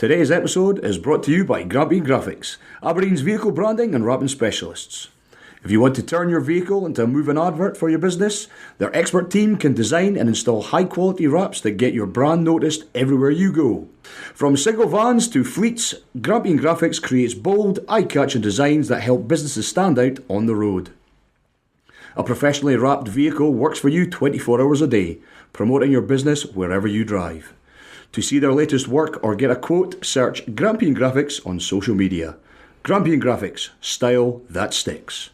Today's episode is brought to you by Grampian Graphics, Aberdeen's vehicle branding and wrapping specialists. If you want to turn your vehicle into a moving advert for your business, their expert team can design and install high-quality wraps that get your brand noticed everywhere you go. From single vans to fleets, Grampian Graphics creates bold, eye-catching designs that help businesses stand out on the road. A professionally wrapped vehicle works for you 24 hours a day, promoting your business wherever you drive. To see their latest work or get a quote, search Grampian Graphics on social media. Grampian Graphics, style that sticks.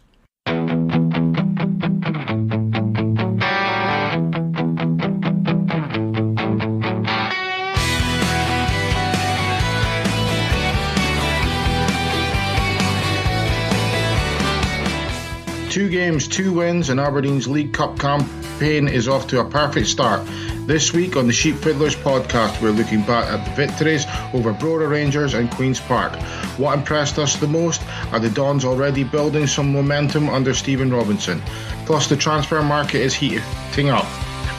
Two games, 2 wins, and Aberdeen's League Cup campaign is off to a perfect start. This week on the Sheepfiddlers podcast, we're looking back at the victories over Brora Rangers and Queen's Park. What impressed us the most are the Dons already building some momentum under Stephen Robinson. Plus, the transfer market is heating up.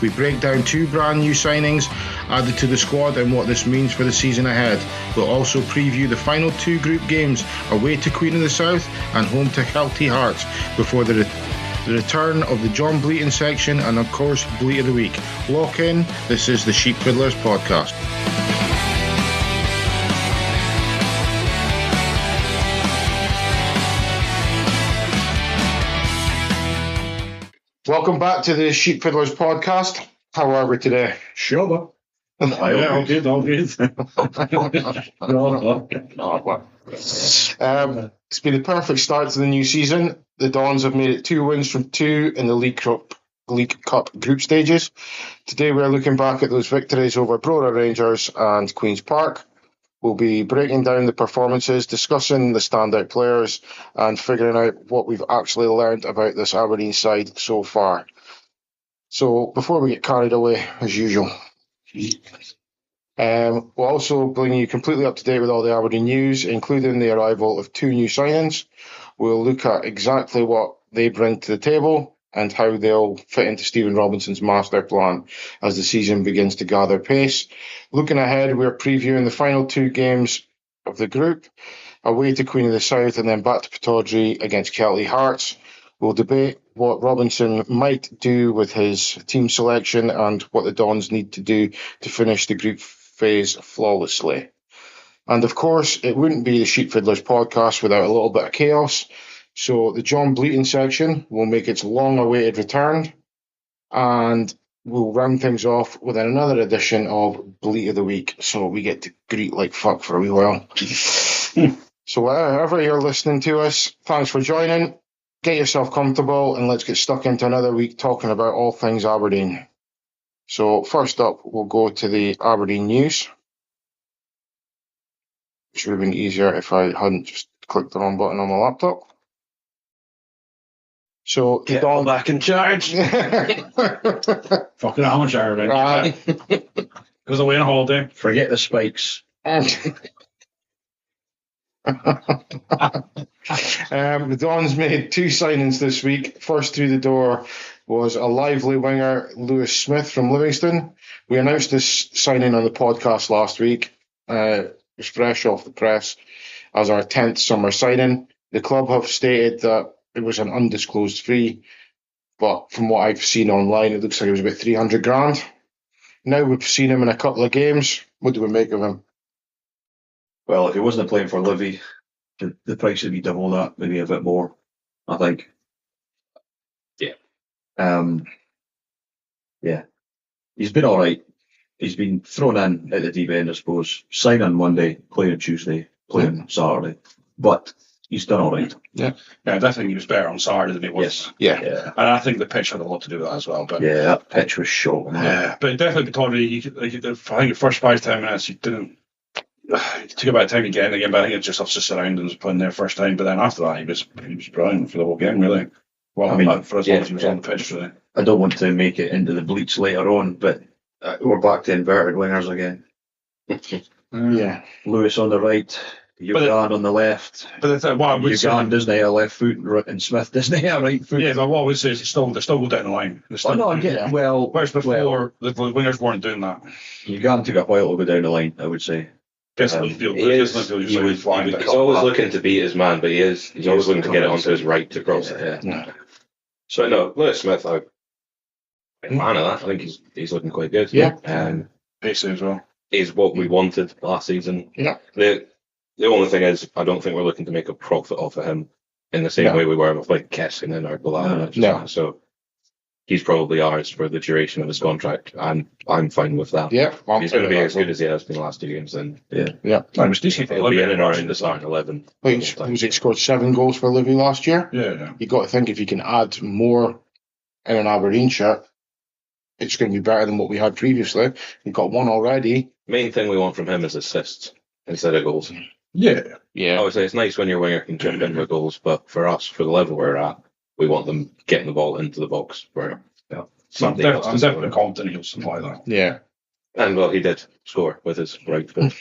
We break down 2 brand new signings added to the squad and what this means for the season ahead. We'll also preview the final 2 group games, away to Queen of the South and home to Kelty Hearts, before the return of the John Bleatin Section and of course Bleat of the Week. Lock in, this is the Sheepfiddlers podcast. Welcome back to the Sheepfiddlers podcast. How are we today? Sure. Yeah, all good. It's been a perfect start to the new season. The Dons have made it 2 wins from 2 in the League Cup group stages. Today we're looking back at those victories over Brora Rangers and Queen's Park. We'll be breaking down the performances, discussing the standout players, and figuring out what we've actually learned about this Aberdeen side so far. So before we get carried away, as usual, we'll also bring you completely up to date with all the Aberdeen news, including the arrival of 2 new signings. We'll look at exactly what they bring to the table and how they'll fit into Stephen Robinson's master plan as the season begins to gather pace. Looking ahead, we're previewing the final 2 games of the group, away to Queen of the South and then back to Pittodrie against Kelty Hearts. We'll debate what Robinson might do with his team selection and what the Dons need to do to finish the group phase flawlessly. And of course, it wouldn't be the Sheepfiddlers podcast without a little bit of chaos. So the John Bleatin Section will make its long-awaited return, and we'll round things off with another edition of Bleat of the Week. So we get to greet like fuck for a wee while. So wherever you're listening to us, thanks for joining. Get yourself comfortable and let's get stuck into another week talking about all things Aberdeen. So first up, we'll go to the Aberdeen news. Which would have been easier if I hadn't just clicked the wrong button on my laptop. So Get all back in charge. Fucking amateur, right? Goes away on holiday. Forget the spikes. The Dons made 2 signings this week. First through the door was a lively winger, Lewis Smith from Livingston. We announced this signing on the podcast last week. It was fresh off the press as our 10th summer signing. The club have stated that it was an undisclosed fee, but from what I've seen online, it looks like it was about 300 grand. Now we've seen him in a couple of games. What do we make of him? Well, if he wasn't playing for Livy, the price would be double that, maybe a bit more, I think. Yeah. Yeah. He's been all right. He's been thrown in at the deep end, I suppose. Sign on Monday, playing on Tuesday, playing Saturday. But he's done all right. Yeah, I definitely he was better on Saturday than he was. Yes. Yeah. And I think the pitch had a lot to do with that as well. But Yeah, that pitch was short. Yeah, but definitely Pittodrie, I think the first 5-10 minutes he didn't. It took a bit of time to get in again, but I think it's just off the surroundings playing there first time. But then after that, he was brilliant for the whole game, really. Well, I mean, for as long as he was on the pitch, really. I don't want to make it into the Bleats later on, but we're back to inverted wingers again. Yeah. Lewis on the right, Ugan on the left. But what I would say, Ugan doesn't have a left foot and Smith doesn't have a right foot. yeah, but what I would say is they still go down the line. I'm getting well. Whereas before, the wingers weren't doing that. Ugan took a while to go down the line, I would say. Gets in the field, He is. he's flying. He's always looking to beat his man, but he's always looking to get it onto his right to cross it. Yeah. So no, Lewis Smith, I'm a fan of that. I think he's looking quite good. Yeah. Pacey as well. He's what we wanted last season. Yeah. The only thing is, I don't think we're looking to make a profit off of him in the same way we were with like Kessing or Bleat. No. So he's probably ours for the duration of his contract, and I'm fine with that. Yeah. If he's going to be as good as he has been the last 2 games, then Yeah. I was decent. he'll be in and around the starting 11. He scored 7 goals for Livy last year. Yeah. You got to think if you can add more in an Aberdeen shirt, it's going to be better than what we had previously. You've got 1 already. Main thing we want from him is assists instead of goals. Yeah. Obviously, it's nice when your winger can chip in with goals, but for us, for the level we're at, we want them getting the ball into the box. Where I'm somebody else does definitely it. confident he'll supply that. Yeah. And well, he did score with his right foot.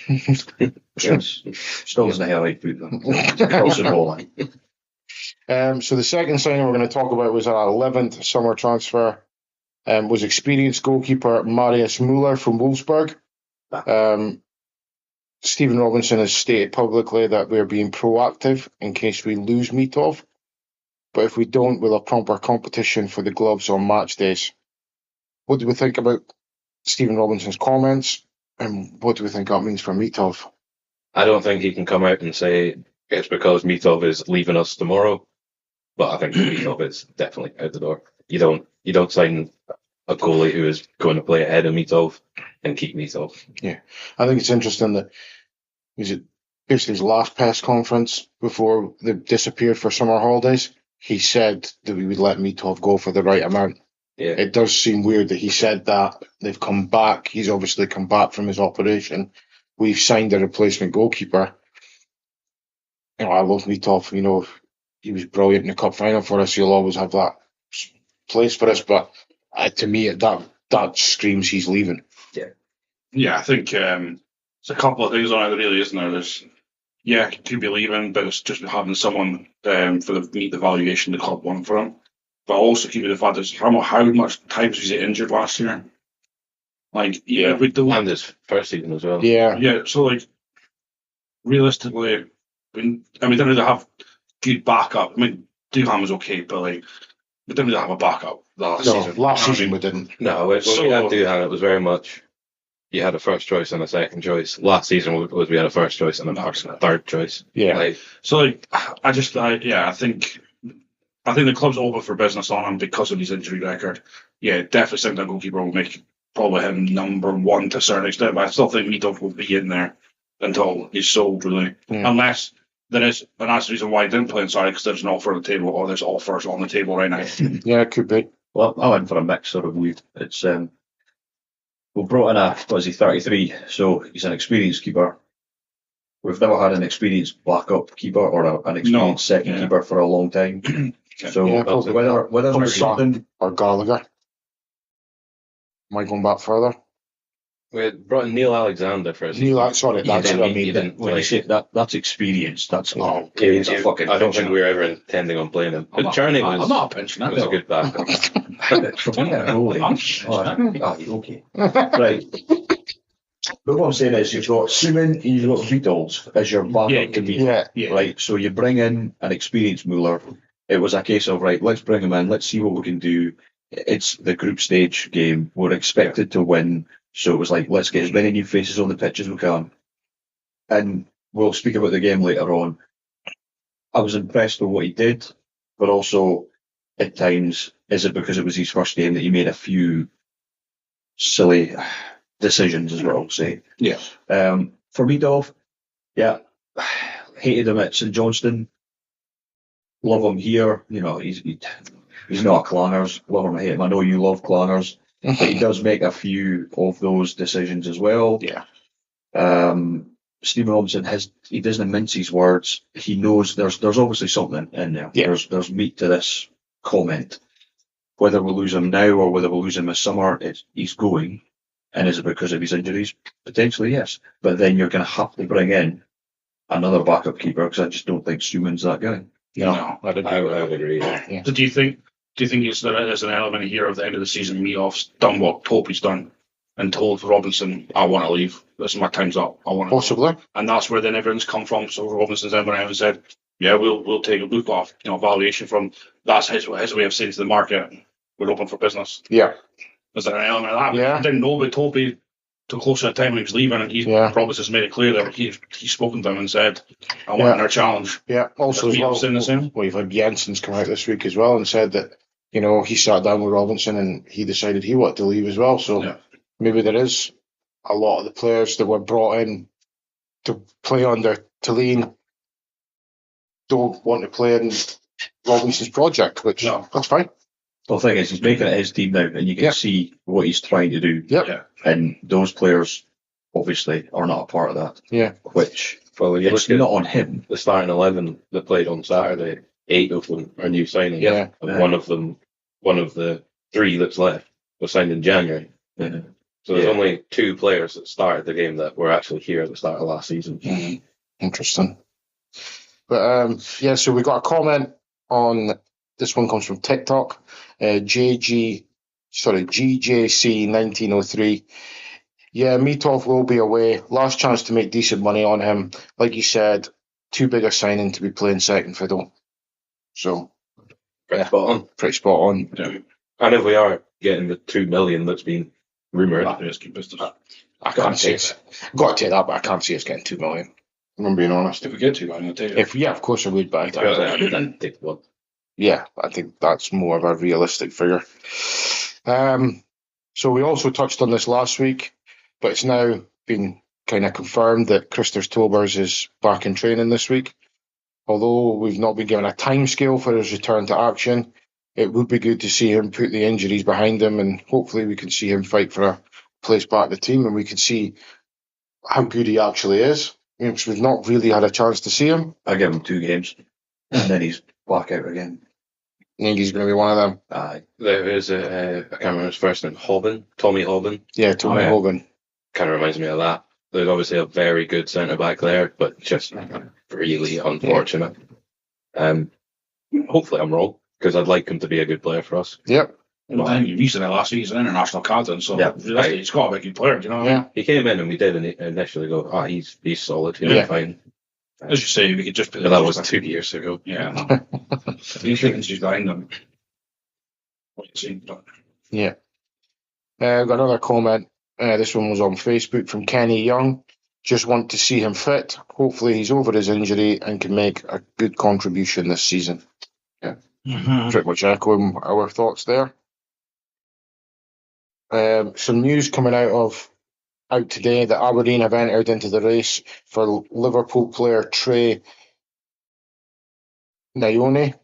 Yes. Still doesn't have a right foot though. Cross the ball line. So the second signing we're going to talk about was our 11th summer transfer. Was experienced goalkeeper Marius Muller from Wolfsburg. Stephen Robinson has stated publicly that we're being proactive in case we lose Mitov. But if we don't, we'll have proper competition for the gloves on match days. What do we think about Stephen Robinson's comments? And what do we think that means for Mitov? I don't think he can come out and say it's because Mitov is leaving us tomorrow. But I think Mitov is definitely out the door. You don't sign a goalie who is going to play ahead of Mitov and keep Mitov. Yeah, I think it's interesting that basically his last press conference before they disappeared for summer holidays, he said that we would let Mitov go for the right amount. Yeah. It does seem weird that he said that. They've come back. He's obviously come back from his operation. We've signed a replacement goalkeeper. I love Mitov. He was brilliant in the cup final for us. He'll always have that place for us. But to me, that screams he's leaving. Yeah, I think there's a couple of things on it, really, isn't there? He could be leaving, but it's just having someone meet the valuation the club want for him. But also keep the fact that how much times was he injured last year? We don't. And his first season as well. Yeah. So realistically, we didn't really have good backup. Duham was okay, but we didn't really have a backup last season. Last season we didn't. No, when we had Duhan, it was very much you had a first choice and a second choice. Last season we had a first choice and a third choice. Yeah. I think the club's open for business on him because of his injury record. Yeah, definitely think that goalkeeper will make probably him number one to a certain extent, but I still think Mitov will be in there until he's sold, really. Yeah. Unless there is, and that's the reason why he didn't play inside, because there's an offer on the table, or there's offers on the table right now. Yeah, it could be. Well, I went for a mix sort of weird. It's we brought in he 33, so he's an experienced keeper. We've never had an experienced backup keeper or an experienced second keeper for a long time. So whether there's something or Gallagher. Am I going back further? We had brought in Neil Alexander for his That's what I mean. When you say that's experience, that's not. I don't think we were ever intending on playing him. But Charney I'm not a pensioner. was a good backup. Okay. Right. But what I'm saying is, you've got Seaman and you've got Beatles as your backup to be. Yeah. Right. So you bring in an experienced Muller. It was a case of, right, let's bring him in. Let's see what we can do. It's the group stage game. We're expected to win. So it was like, let's get as many new faces on the pitch as we can. And we'll speak about the game later on. I was impressed with what he did, but also at times, is it because it was his first game that he made a few silly decisions, is what I'll say. Yeah. For me, Dov, hated him at St Johnstone. Love him here. He's not a Clangers. Love him or hate him. I know you love Clangers. But he does make a few of those decisions as well. Yeah. Stephen Robinson he doesn't mince his words. He knows there's obviously something in there. Yeah. There's meat to this comment. Whether we lose him now or whether we lose him this summer, he's going. And is it because of his injuries? Potentially, yes. But then you're going to have to bring in another backup keeper because I just don't think Suman's that guy. No, I would agree. Yeah. So do you think there's an element here of the end of the season, Meoff's done what Popey's done and told Robinson, I want to leave? this is my time's up. I want to. Possibly. And that's where then everyone's come from. So Robinson's then went out and said, yeah, we'll take a look off, valuation from, that's his way of saying to the market, we're open for business. Yeah. Is there an element of that? Yeah. I didn't know, but told me till closer to the time when he was leaving, and Roberts has made it clear that he's spoken to him and said, I want another challenge. Yeah, also as well, saying the same? you've had Jensen's come out this week as well and said that, he sat down with Robinson and he decided he wanted to leave as well. So maybe there is a lot of the players that were brought in to play under Tulane don't want to play in Robinson's project, which that's fine. Well, the thing is, he's making it his team now, and you can see what he's trying to do. Yep. And those players, obviously, are not a part of that. Yeah. Which, well, when you it's look not at on him. the starting 11 that played on Saturday, 8 of them are new signings. Yeah. And one of the 3 that's left was signed in January. Yeah. So there's only 2 players that started the game that were actually here at the start of last season. Mm-hmm. Interesting. But so we got a comment on this one comes from TikTok. GJC 1903. Yeah, Mitov will be away. Last chance to make decent money on him. Like you said, too big a signing to be playing second fiddle. So Pretty spot on. Pretty spot on. Yeah. And if we are getting the 2 million that's been rumoured, I can't see it. Got to take that, but I can't see us getting 2 million. I'm being honest. If we get 2 million, I'll take it. Of course I would, but then take one. yeah, I think that's more of a realistic figure. So we also touched on this last week, but it's now been kind of confirmed that Christopher Tobers is back in training this week. Although we've not been given a timescale for his return to action, it would be good to see him put the injuries behind him, and hopefully we can see him fight for a place back in the team, and we can see how good he actually is. Because we've not really had a chance to see him. I give him 2 games, and then he's back out again. I think he's going to be one of them. Aye. There is I can't remember his first name, Tommy Hoban. Yeah, Tommy Hogan. Kind of reminds me of that. There's obviously a very good centre back there, but just really unfortunate. Hopefully I'm wrong, because I'd like him to be a good player for us. Yep. Well, I think he's in it last week. He's an international captain, so he's got to be a good player. Do you know? Yeah. He came in and we did initially go, he's solid. He'll be fine. As you say, we could just put But that was 2 years ago. Yeah. These vacancies behind them. Yeah. Got another comment. This one was on Facebook from Kenny Young. Just want to see him fit. Hopefully he's over his injury and can make a good contribution this season. Yeah. Pretty much echoing our thoughts there. Some news coming out today that Aberdeen have entered into the race for Liverpool player Trey Nyone.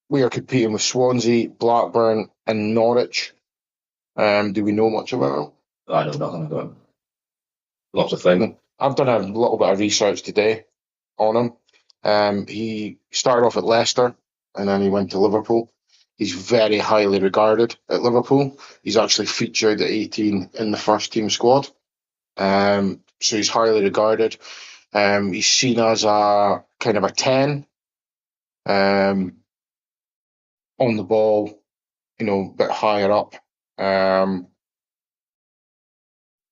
We are competing with Swansea, Blackburn and Norwich. Do we know much about him? I know nothing about him. Lots of things. I've done a little bit of research today on him. He started off at Leicester and then he went to Liverpool. He's very highly regarded at Liverpool. He's actually featured at 18 in the first team squad. So he's highly regarded. He's seen as a kind of a 10 on the ball, a bit higher up.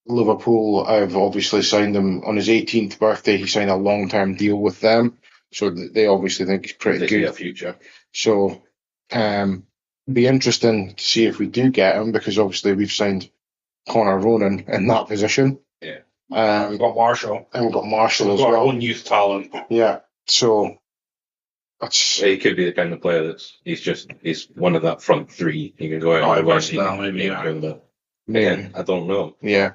Liverpool have obviously signed him on his 18th birthday. He signed a long-term deal with them. So they obviously think he's pretty good. They see a future. So be interesting to see if we do get him, because obviously we've signed Connor Ronan in that position. Yeah. We've got Marshall. And we've got Marshall as We've got our well. own youth talent. Yeah. So that's He could be the kind of player he's one of that front 3. He can go out and versatile, maybe. Again, I don't know. Yeah.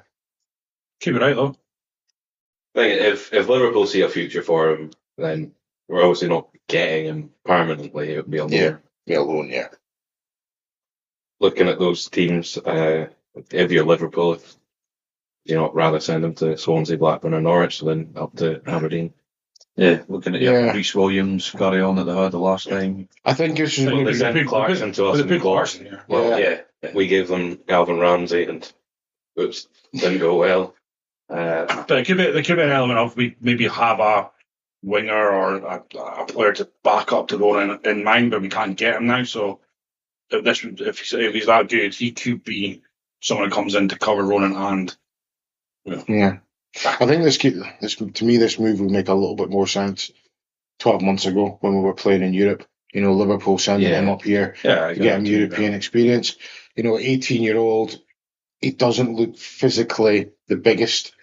Keep it out though. I think if Liverpool see a future for him, then we're obviously not getting him permanently. It would be a loan. Be alone, yeah. Looking at those teams, if you're Liverpool, if rather send him to Swansea, Blackburn, or Norwich than up to Aberdeen. Yeah, looking at Reece Williams carry on that they had the last time. I think it's just Well, they sent Clarkson to us. There's a big Clarkson here. Well, yeah, we gave them Calvin Ramsey, and oops, didn't go well. But there could be an element of we maybe have a winger or a player to back up to Ronan in mind, but we can't get him now. So if he's that good, he could be someone who comes in to cover Ronan and Yeah. I think this to me, this move will make a little bit more sense 12 months ago when we were playing in Europe. Liverpool sending him up here to get him European experience. 18-year-old, he doesn't look physically the biggest.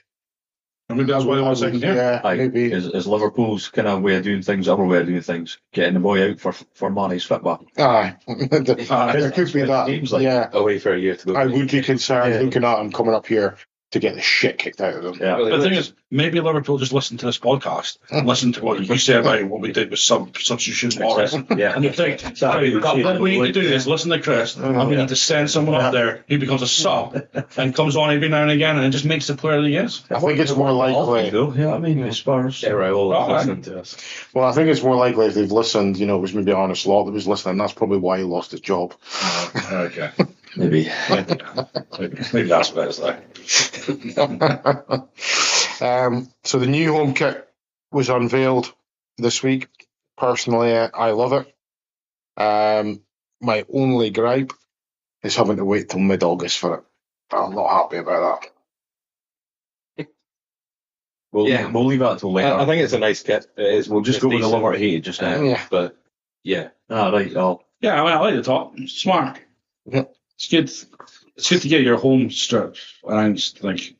I mean, that's why they want to second here. Yeah, maybe. Is Liverpool's kind of way of doing things, our way of doing things, getting the boy out for Mane's football? Aye. There could be that. Games like Yeah. Away for a year to go. I would be concerned looking at him coming up here to get the shit kicked out of him. Yeah. But the thing is, maybe Liverpool just listen to this podcast and listen to what you say about what we did with substitution Morris. Yeah. And you think, what we need to do is listen to Chris, and we need to send someone up there who becomes a sub and comes on every now and again and just makes the player that he is. I think it's more likely. Though, yeah, I mean, as far as Yeah, right. All listening to us. Well, I think it's more likely if they've listened, it was maybe Arne Slot that was listening. That's probably why he lost his job. Okay. maybe. Maybe that's what it is, like. So the new home kit was unveiled this week. Personally, I love it. My only gripe is having to wait till mid-August for it. I'm not happy about that. We'll leave that till later. I think it's a nice kit. We'll just go with the love or hate it just now. Yeah. But yeah, Right. Yeah, I mean, I like the top. It's smart. Yeah. It's good. It's good to get your home strip around, like,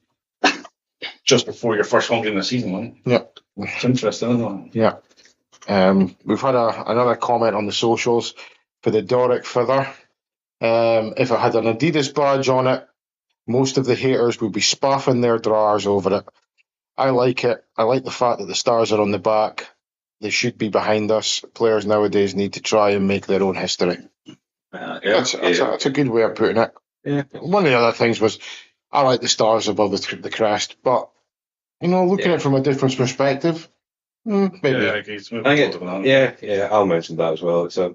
just before your first home game of the season, man. Yeah. It's interesting, isn't it? Yeah. We've had another comment on the socials for the Doric feather. If it had an Adidas badge on it, most of the haters would be spaffing their drawers over it. I like it. I like the fact that the stars are on the back. They should be behind us. Players nowadays need to try and make their own history. That's a good way of putting it. Yeah. One of the other things was I like the stars above the crest, but looking at it from a different perspective, maybe. Yeah, okay, it's I think yeah. I'll mention that as well. It's a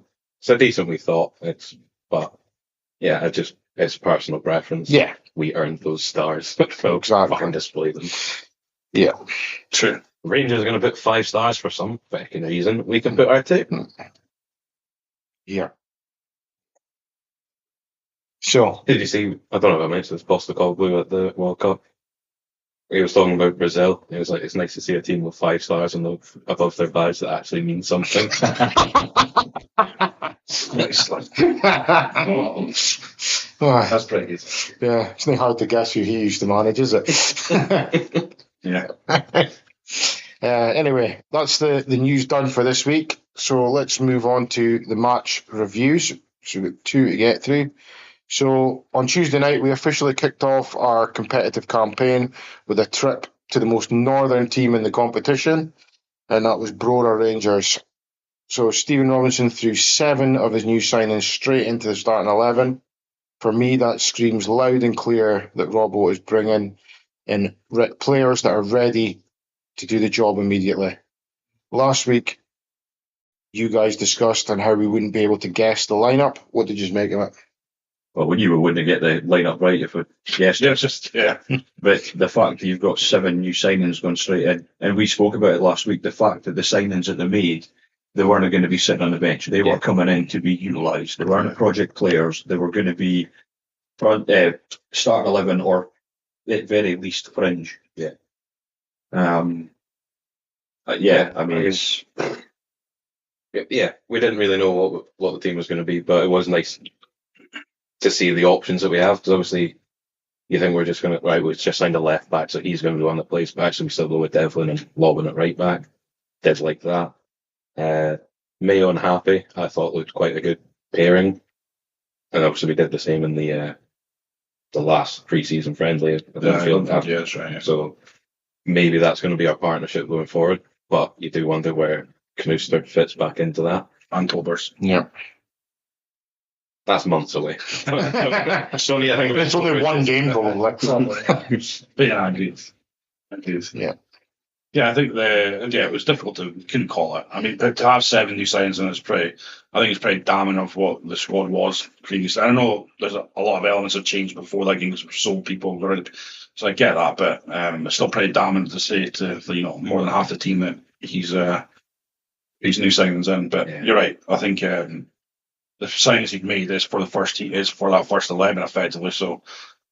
decently thought. It's personal preference. Yeah, We earned those stars, so Exactly. fucking display them. yeah. True. Rangers are going to put 5 stars for some fucking reason. We can put our 2. Yeah. So, Did you see? I don't know if I mentioned this. Postecoglou at the World Cup. He was talking about Brazil. He was like, "It's nice to see a team with 5 stars above their badge that actually means something." oh, That's pretty good. yeah, it's not hard to guess who he used to manage, is it? Yeah. Anyway, that's the news done for this week. So let's move on to the match reviews. So we've got 2 to get through. So on Tuesday night, we officially kicked off our competitive campaign with a trip to the most northern team in the competition, and that was Brora Rangers. So Stephen Robinson threw 7 of his new signings straight into the starting 11. For me, that screams loud and clear that Robbo is bringing in players that are ready to do the job immediately. Last week, you guys discussed on how we wouldn't be able to guess the lineup. What did you make of it? Well, we knew we wouldn't get the lineup right if we guessed Yeah, it. it's just, yeah. But the fact that you've got 7 new signings going straight in, and we spoke about it last week, the fact that the signings that they made, they weren't going to be sitting on the bench. They were coming in to be utilised. They weren't project players. They were going to be start 11 or at very least fringe. Yeah. I mean, it's Yeah, we didn't really know what the team was going to be, but it was nice to see the options that we have. Because obviously, you think we're just going to we just signed a left back, so he's going to be the one that plays back. So we still go with Devlin and lobbing it right back. Did like that. Mayo and Happy, I thought looked quite a good pairing, and obviously we did the same in the last pre-season friendly at Linfield. Yeah, that's right. Yeah. So maybe that's going to be our partnership going forward. But you do wonder where Knooster fits back into that. And Tolbers. Yeah. That's months away. It's only one game, probably. But yeah, I agreed. Yeah. Yeah, I think it was difficult couldn't call it. I mean, to have 7 new signings in I think it's pretty damning of what the squad was previously. I know there's a lot of elements have changed before that game because we've sold people already, so I get that, but it's still pretty damning to say to more than half the team that he's new signings in. But You're right. I think the signings he'd made is for the first team, is for that first 11 effectively. So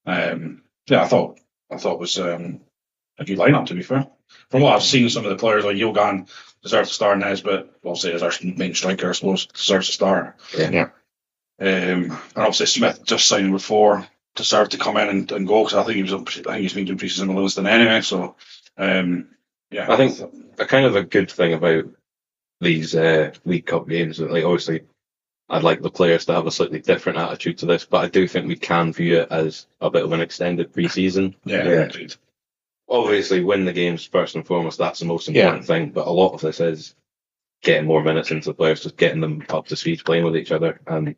I thought I thought was a good lineup, to be fair. From what I've seen, some of the players like Yogan deserves to start, Nesbitt, well, say, as our main striker, I suppose, deserves to start. Yeah. And obviously Smith just signed before deserved to come in and go, because I think he's been doing pre-season in Livingston anyway. So, yeah. I think a kind of a good thing about these League Cup games, like obviously, I'd like the players to have a slightly different attitude to this, but I do think we can view it as a bit of an extended pre-season. Yeah. Obviously, win the games first and foremost. That's the most important thing. But a lot of this is getting more minutes into the players, just getting them up to speed, playing with each other. And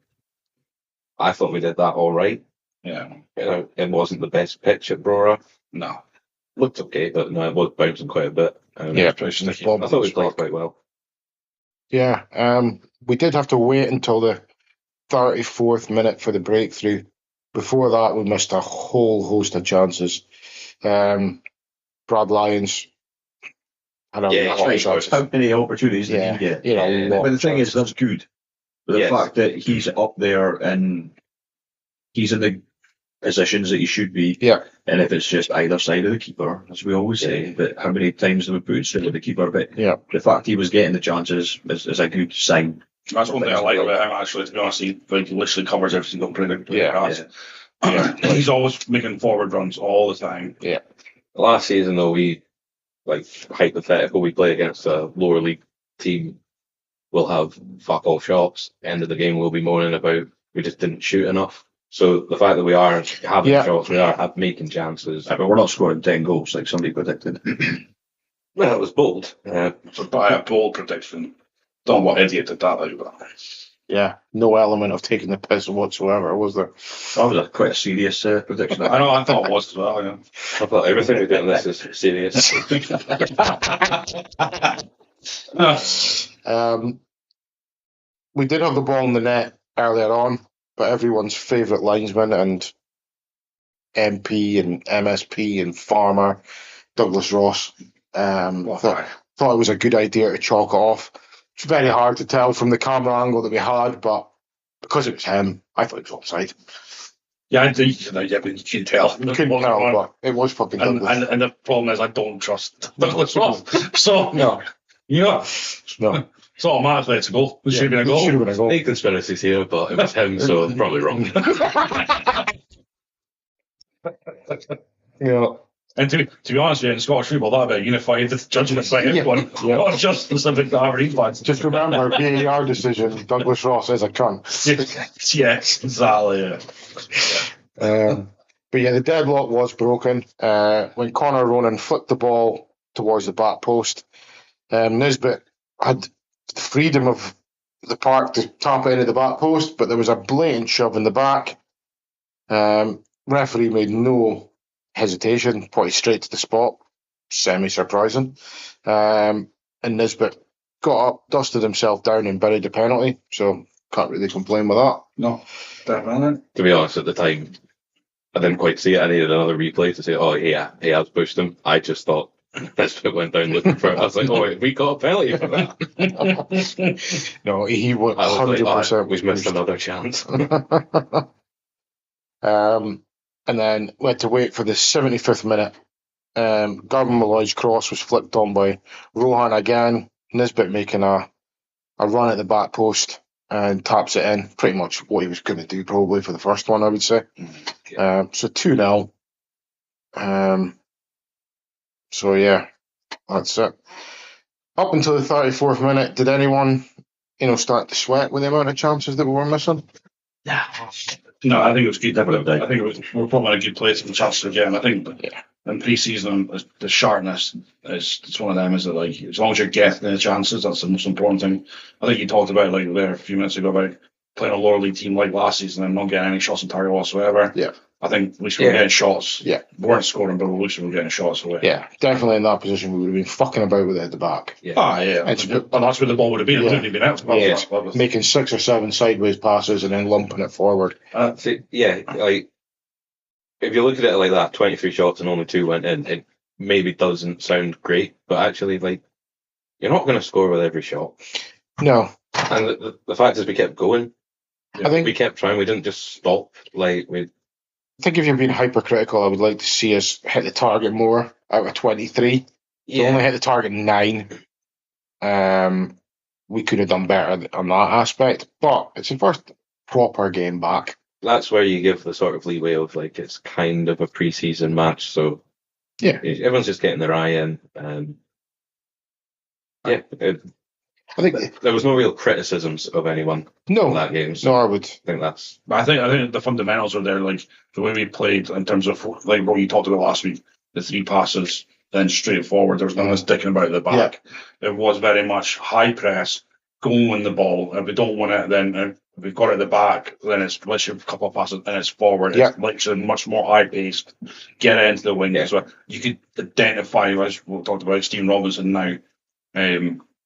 I thought we did that all right. Yeah. It wasn't the best pitch at Brora. No. Looked okay, but no, it was bouncing quite a bit. Yeah, I thought we played quite well. Yeah, we did have to wait until the 34th minute for the breakthrough. Before that, we missed a whole host of chances. Brad Lyons had a lot of chances. How many opportunities did he get? But the thing is, that's good. The fact that he's up there and he's in the positions that he should be. Yeah. And if it's just either side of the keeper, as we always say, but how many times do we put straight with the keeper? But the fact he was getting the chances is a good sign. That's one thing I like about him, actually, to be honest. He literally covers every single He's always making forward runs all the time. Yeah. Last season, though, we, hypothetical, we play against a lower league team, we'll have fuck all shots. End of the game, we'll be moaning about we just didn't shoot enough. So the fact that we are having shots, we are making chances. But we're not scoring 10 goals like somebody predicted. Well, it was bold. By a bold prediction. Don't know what idiot did that, though. Yeah, no element of taking the piss whatsoever, was there? That was quite a serious prediction. I know, I thought it was as well, yeah. I thought everything we do in this is serious. We did have the ball in the net earlier on, but everyone's favourite linesman and MP and MSP and Farmer, Douglas Ross, thought it was a good idea to chalk it off. It's very hard to tell from the camera angle that we had, but because it was him, I thought it was offside. Yeah, but you can tell. You couldn't tell, but it was fucking Douglas. And the problem is I don't trust Douglas Ross. So, no. So automatically it's a goal. It should have been a goal. Should have been a goal. Big conspiracies here, but it was him, so probably wrong. Yeah. And to be honest with you, in Scottish football, that'd be a unified judgment by everyone, not just specific to Aberdeen fans. Just remember, VAR decision, Douglas Ross is a cunt. Yes, exactly. But yeah, the deadlock was broken when Connor Ronan flicked the ball towards the back post. Nisbet had the freedom of the park to tap it into the back post, but there was a blatant shove in the back. Referee made no hesitation, put it straight to the spot. Semi-surprising. And Nisbet got up, dusted himself down and buried the penalty, so can't really complain with that. No, definitely. To be honest, at the time, I didn't quite see it. I needed another replay to say, oh, yeah, he has pushed him. I just thought Nisbet went down looking for it. I was like, oh, we got a penalty for that. No, he was 100%. We've missed another chance. And then we had to wait for the 75th minute. Gavin Malloy's cross was flicked on by Rohan again. Nisbet making a run at the back post and taps it in. Pretty much what he was going to do probably for the first one, I would say. So 2-0. So yeah, that's it. Up until the 34th minute, did anyone, start to sweat with the amount of chances that we were missing? No, I think it was good. I think we're probably in a good place for the chances again. I think in pre-season, the sharpness it's one of them. Is that as long as you're getting the chances, that's the most important thing. I think you talked about there a few minutes ago about playing a lower league team like last season and not getting any shots on target whatsoever. Yeah. I think at least we were getting shots. Yeah. We weren't scoring, but at least we were getting shots away. Yeah, definitely in that position we would have been fucking about with it at the back. Yeah. And that's where the ball would have been. It wouldn't have been out. Making 6 or 7 sideways passes and then lumping it forward. If you look at it like that, 23 shots and only 2 went in, it maybe doesn't sound great, but actually, you're not going to score with every shot. No. And the fact is we kept going. I think we kept trying. We didn't just stop. I think if you're being hypercritical, I would like to see us hit the target more out of 23. To only hit the target 9. We could have done better on that aspect, but it's the first proper game back. That's where you give the sort of leeway of like it's kind of a pre-season match, so Yeah. everyone's just getting their eye in. I think there was no real criticisms of anyone no, in that game. So no, I would. I think that's. But I think the fundamentals are there, like the way we played in terms of like what you talked about last week, the 3 passes, then straight forward. There was none of us dicking about at the back. Yeah. It was very much high press, go win the ball. If we don't win it, then if we've got it at the back, then it's literally a couple of passes and it's forward. Yeah. It's literally much more high paced. Get it into the wing as well. You could identify, as we talked about, Stephen Robinson now.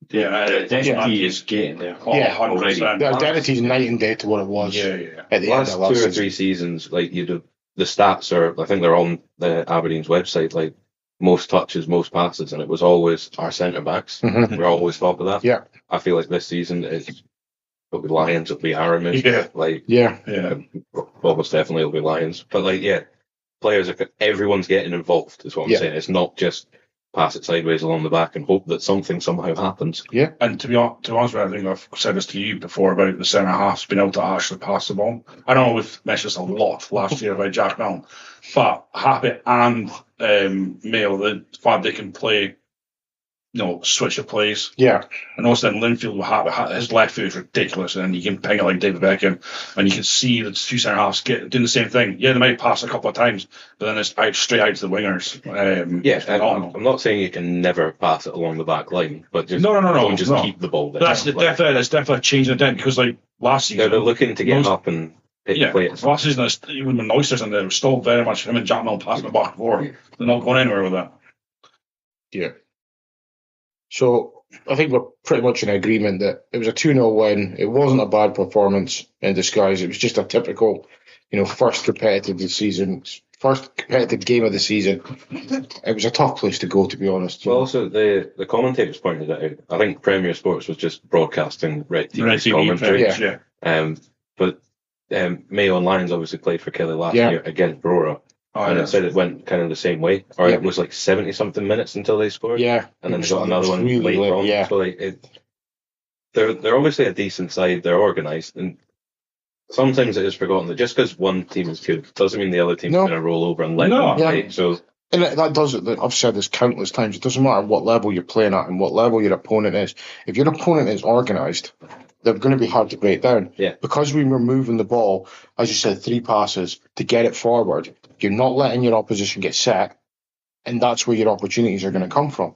The identity is getting there. Yeah, 100%. The identity is night and day to what it was. Yeah. At the last end of 2 or season. 3 seasons, like the stats are, I think they're on the Aberdeen's website, like most touches, most passes, and it was always our centre backs. Mhm. We're always top of that. Yeah. I feel like this season it'll be Lions, it'll be Aramis. Yeah. Like Yeah. almost definitely it'll be Lions. But like players everyone's getting involved is what I'm saying. It's not just pass it sideways along the back and hope that something somehow happens. Yeah. And to be honest with you, I think I've said this to you before about the centre halves being able to actually pass the ball. I know we've mentioned this a lot last year about Jack Milne, but Happy and Mayo, the fact they can play, switch of plays. Yeah. And also then Linfield will have his left foot is ridiculous, and you can ping it like David Beckham, and you can see the 2 centre halves doing the same thing. Yeah, they might pass a couple of times, but then it's straight out to the wingers. I'm not saying you can never pass it along the back line, but just no. keep the ball there. That's definitely a change in intent, because like last season they're looking to get up and play it. Last season, even when Oysters in there, it was still very much him and Jack Milne passing the back and forth. They're not going anywhere with that. Yeah. So I think we're pretty much in agreement that it was a 2-0 win. It wasn't a bad performance in disguise. It was just a typical, first competitive game of the season. It was a tough place to go, to be honest. Well, also the commentators pointed it out. I think Premier Sports was just broadcasting Red TV's commentary. But Mayo and Lions obviously played for Kelly last year against Brora. It said it went kind of the same way, or it was like 70-something minutes until they scored. Yeah, and then they got another one really later on. Yeah. So like they're obviously a decent side. They're organised, and sometimes it is forgotten that just because one team is good doesn't mean the other team's going to roll over and let them play. So. And that does it. I've said this countless times. It doesn't matter what level you're playing at and what level your opponent is. If your opponent is organised, they're going to be hard to break down. Yeah. Because we were moving the ball, as you said, 3 passes to get it forward. You're not letting your opposition get set, and that's where your opportunities are going to come from.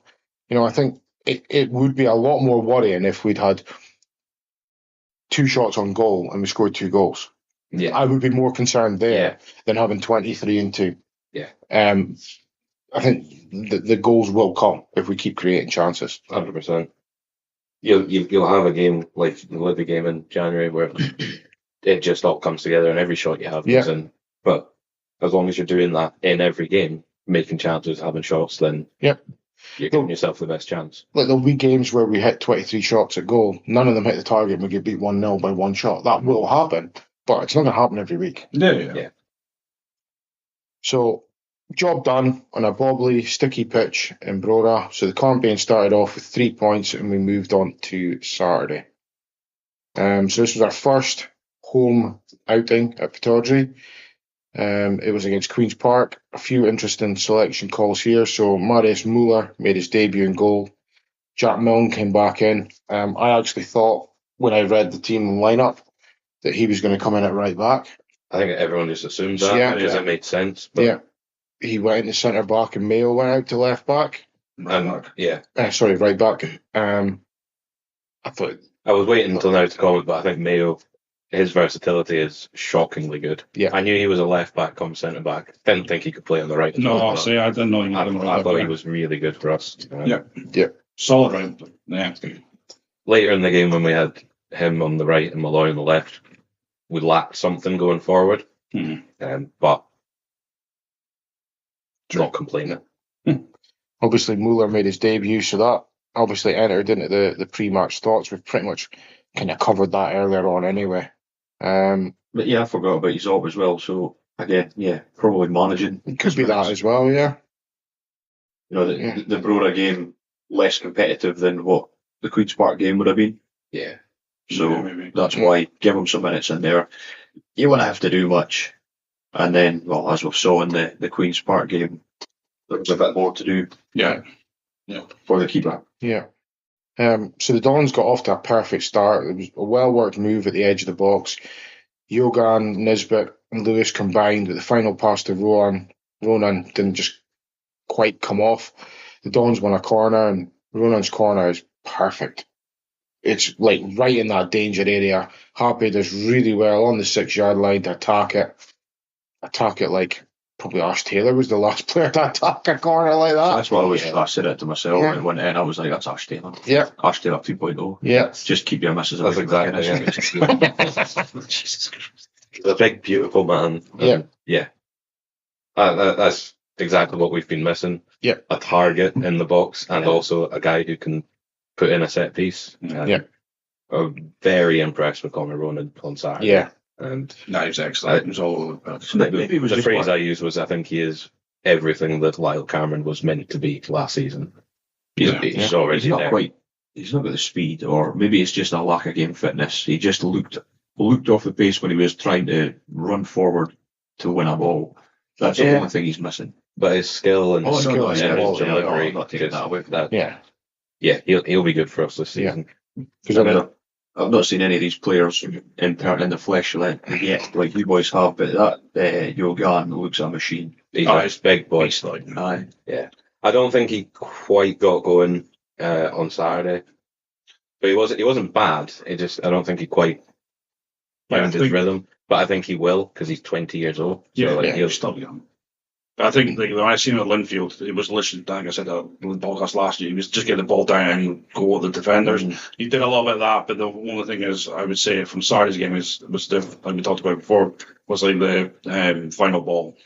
I think it would be a lot more worrying if we'd had 2 shots on goal and we scored 2 goals. Yeah. I would be more concerned there than having 23 and 2. Yeah. I think the goals will come if we keep creating chances. 100%. You'll have a game like the Livy game in January where it just all comes together and every shot you have goes in. But as long as you're doing that in every game, making chances, having shots, then you're giving yourself the best chance. Like there'll be games where we hit 23 shots at goal, none of them hit the target, and we get beat 1-0 by 1 shot. That will happen, but it's not going to happen every week. Yeah. So, job done on a bobbly, sticky pitch in Brora. So the campaign started off with 3 points, and we moved on to Saturday. So this was our first home outing at Pittodrie. It was against Queen's Park. A few interesting selection calls here. So Marius Muller made his debut in goal. Jack Milne came back in. I actually thought when I read the team lineup that he was going to come in at right back. I think everyone just assumed that because it made sense. But he went into centre back and Mayo went out to left back. Right back. I was waiting until now to comment, but I think Mayo, his versatility is shockingly good. Yeah. I knew he was a left back come centre back. Didn't think he could play on the right. I didn't know he I thought he was really good for us. Solid round. Yeah. Later in the game when we had him on the right and Malloy on the left, we lacked something going forward. But not complaining. Obviously, Muller made his debut, so that obviously entered into the pre-match thoughts. We've pretty much kind of covered that earlier on anyway. But I forgot about his op as well. So Again, yeah, probably managing. It could be that as well, yeah. You know, the Brora game less competitive than what the Queen's Park game would have been. Yeah. So Yeah, maybe. that's why give him some minutes in there. You won't have to do much. And then, well, as we saw in the Queen's Park game, there was a bit more to do Yeah. for the keeper. Yeah. So the Dons got off to a perfect start. It was a well-worked move at the edge of the box. Yogan, Nisbet and Lewis combined, with the final pass to Ronan didn't just quite come off. The Dons won a corner, and Ronan's corner is perfect. It's like right in that danger area. Happy does really well on the 6-yard line to attack it like probably Ash Taylor was the last player to attack a corner like that. That's what I said it to myself when it went in. I was like, that's Ash Taylor. Yeah. Ash Taylor 2.0. Yeah. Just keep your misses away. That's exactly it. Jesus Christ. He's a big, beautiful man. Yeah. That's exactly what we've been missing. Yeah. A target in the box and also a guy who can put in a set piece. Yeah. I'm very impressed with Conor Ronan on Saturday. Yeah. And No, he was excellent. He was all over. Maybe it was the just phrase one- I used was, I think he is everything that Lyle Cameron was meant to be last season. He's He's already not there. quite. He's not got the speed, or maybe it's just a lack of game fitness. He just looked off the pace when he was trying to run forward to win a ball. That's the only thing he's missing. But his skill and his skill, his yeah, delivery, I'm not taking that away from that. Yeah. yeah, he'll be good for us this season. Because I mean, I've not seen any of these players in the flesh yet, like you boys have, but that Yogan looks a machine. He's a big boy. Aye. Yeah, I don't think he quite got going on Saturday, but he wasn't bad. I don't think he quite found his rhythm. But I think he will, because he's 20 years old. So He'll still young. But I think when I seen him at Linfield, it was literally, like I said on the podcast last year, he was just get the ball down and go at the defenders. He did a little bit of that, but the only thing is, I would say from Saturday's game was different, like we talked about before, was like the final ball,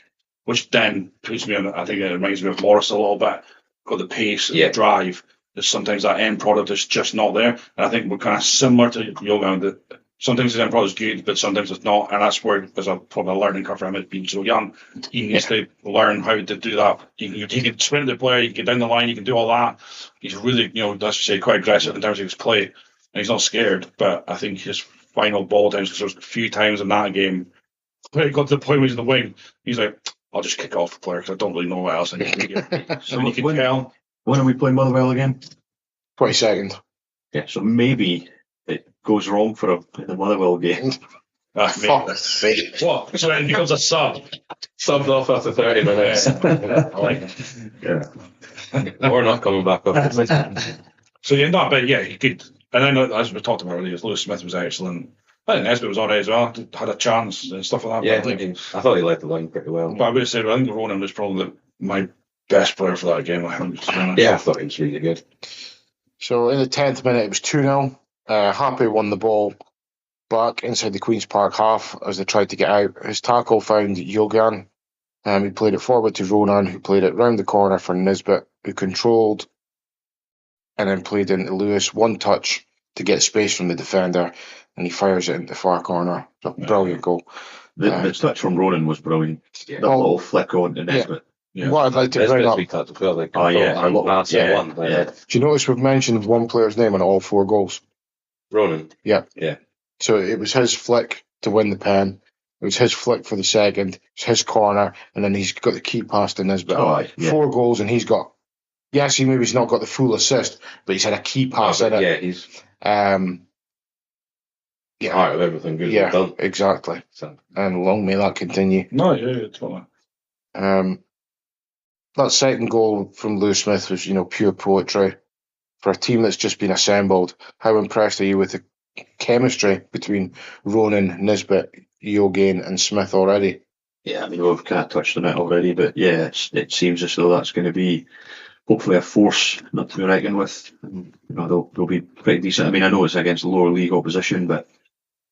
which then puts me on. I think it reminds me of Morris a little bit. Got the pace, and the drive. There's sometimes that end product is just not there, and I think we're kind of similar to Yoga. Sometimes the end product is good, but sometimes it's not, and that's where there's probably a learning curve for him being so young. He needs to learn how to do that. He can sprint the player, he can get down the line, he can do all that. He's really, let's say, quite aggressive in terms of his play, and he's not scared. But I think his final ball times, because there was a few times in that game, where he got to the point where he's in the wing, he's like, I'll just kick off the player because I don't really know what else I need to do. So you can tell. When are we playing Motherwell again? 22nd. Yeah, so maybe it goes wrong for him in the Motherwell game. Fuck's sake. What? So then he becomes a sub. Subbed off after 30 minutes. Or not coming back up. So he could. And I know, as we talked about earlier, Lewis Smith was excellent. I think Nesbitt was alright as well. Had a chance and stuff like that. Yeah, but I thought he led the line pretty well. But I would say, I think Ronan was probably my best player for that game. I think. Yeah, I thought he was really good. So in the 10th minute, it was 2-0. Happy won the ball back inside the Queen's Park half as they tried to get out. His tackle found Yogan. He played it forward to Ronan, who played it round the corner for Nisbet, who controlled and then played into Lewis. One touch to get space from the defender, and he fires it into the far corner. So brilliant goal. The touch from Ronan was brilliant. Yeah. That little flick on to Nesbitt. Yeah. What I'd like to bring up, Yeah. do you notice we've mentioned one player's name on all 4 goals? Ronan. Yeah. Yeah. So it was his flick to win the pen. It was his flick for the second. It's his corner, and then he's got the key pass to Nisbet. 4 goals, and he's got. Yes, he's not got the full assist, but he's had a key pass in it. Yeah, he's Part of everything good Yeah, done. exactly. So. And long may that continue. No, yeah, totally. That second goal from Lewis Smith was, pure poetry for a team that's just been assembled. How impressed are you with the chemistry between Ronan, Nisbet, Yogan, and Smith already? Yeah, I mean, we've kind of touched on it already, but yeah, it seems as though that's going to be hopefully a force not to be reckoned with. And, they'll be pretty decent. I mean, I know it's against lower league opposition, but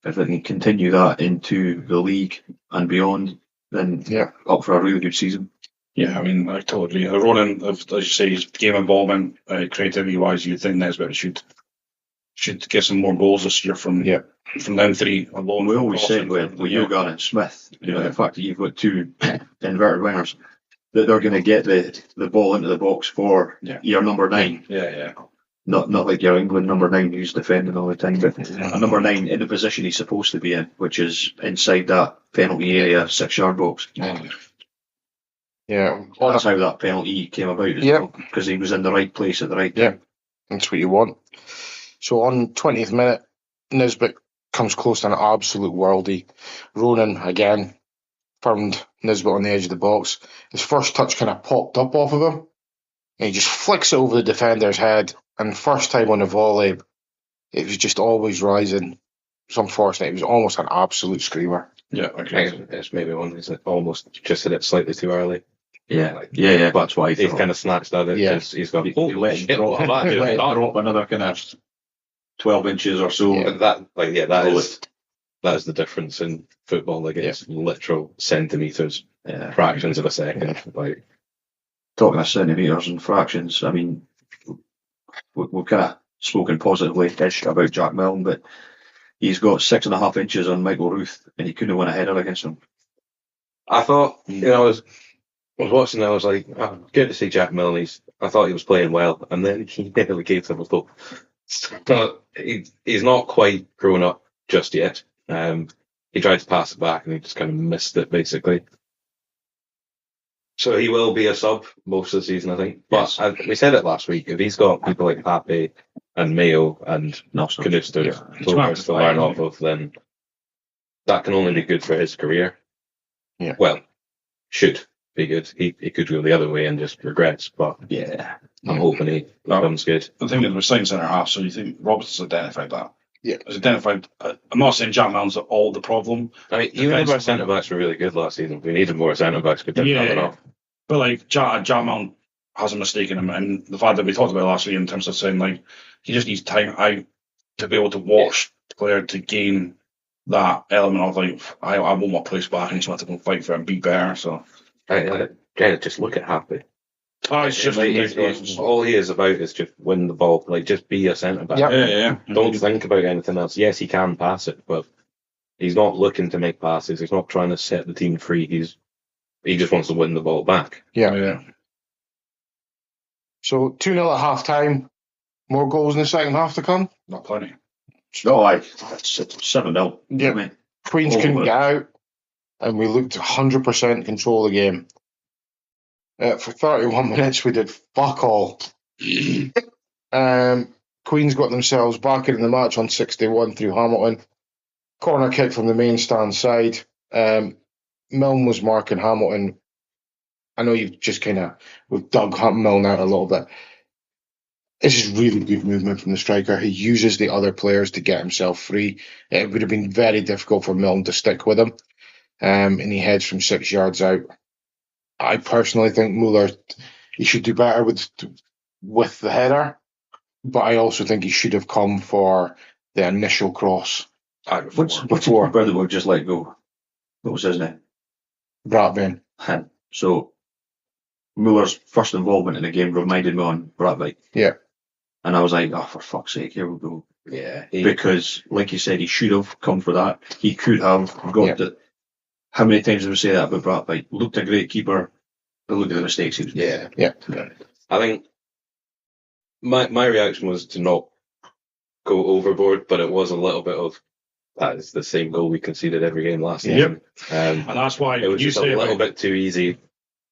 if they can continue that into the league and beyond, then up for a really good season. Yeah, I mean, I totally agree. Ronan, as you say, his game involvement, creativity-wise, you'd think Nesbitt should should get some more goals this year from down 3 alone. We always said with Yogan and Smith, the fact that you've got two inverted wingers, that they're going to get the ball into the box for your number 9. Yeah. Not like your England number 9 who's defending all the time, but a number 9 in the position he's supposed to be in, which is inside that penalty area 6-yard box. Yeah. That's how that penalty came about, because he was in the right place at the right time. Yeah, that's what you want. So on 20th minute, Nisbet comes close to an absolute worldie. Ronan, again, found Nisbet on the edge of the box. His first touch kind of popped up off of him, and he just flicks it over the defender's head. And first time on the volley, it was just always rising. It's unfortunate. It was almost an absolute screamer. Yeah, okay. It's maybe one that's almost just hit it slightly too early. Yeah. That's why he's kind of snatched at it. Yeah. He's got. He let him drop another kind of 12 inches or so. Yeah. That is the difference in football. Like it's literal centimeters, fractions of a second. Like talking of centimeters and fractions, I mean, we've kind of spoken positively-ish about Jack Milne, but he's got 6.5 inches on Michael Ruth, and he couldn't win a header against him. I thought, I was watching. I was like, oh, good to see Jack Milne. I thought he was playing well, and then he nearly gave them a goal. But he's not quite grown up just yet. He tried to pass it back, and he just kind of missed it, basically. So he will be a sub most of the season, I think. But we said it last week. If he's got people like Pape and Mayo and Canuster to learn off of, then that can only be good for his career. Yeah. Well, should be good. He could go the other way and just regrets, but I'm hoping he becomes good. The thing is, we're saying centre half, so you think Robertson's identified that? Yeah. Has identified. I'm not saying Jack Milne's all the problem. I mean, even if our centre backs were really good last season, we needed more centre backs. But like Jack Milne has a mistake in him, and the fact that we talked about last week in terms of saying like he just needs time out to be able to watch the player to gain that element of like I want my place back, and he's going to go fight for it and be better. So just look at Happy. It's just all he is about is just win the ball, like just be a centre back. Yeah. Don't think about anything else. Yes, he can pass it, but he's not looking to make passes. He's not trying to set the team free. He just wants to win the ball back. Yeah. So 2-0 at half time. More goals in the second half to come? Not plenty. That's 7-0. Yeah. I mean, Queens couldn't get out, and we looked 100% control of the game. For 31 minutes, we did fuck all. Queens got themselves back in the match on 61 through Hamilton. Corner kick from the main stand side. Milne was marking Hamilton. I know you've just we've dug Milne out a little bit. This is really good movement from the striker. He uses the other players to get himself free. It would have been very difficult for Milne to stick with him. And he heads from 6 yards out. I personally think Muller, he should do better with the header, but I also think he should have come for the initial cross. What's the brother would just let go? What was his name? Bratvain. So Muller's first involvement in the game reminded me on Bratvain. Yeah. And I was like, oh, for fuck's sake, here we go. Yeah. Because, like you said, he should have come for that. He could have got it. How many times did we say that about Bratvain? Looked a great keeper, but look at the mistakes he was making. Yeah. I think my reaction was to not go overboard, but it was a little bit of that is the same goal we conceded every game last season. And that's why it was just a little bit too easy.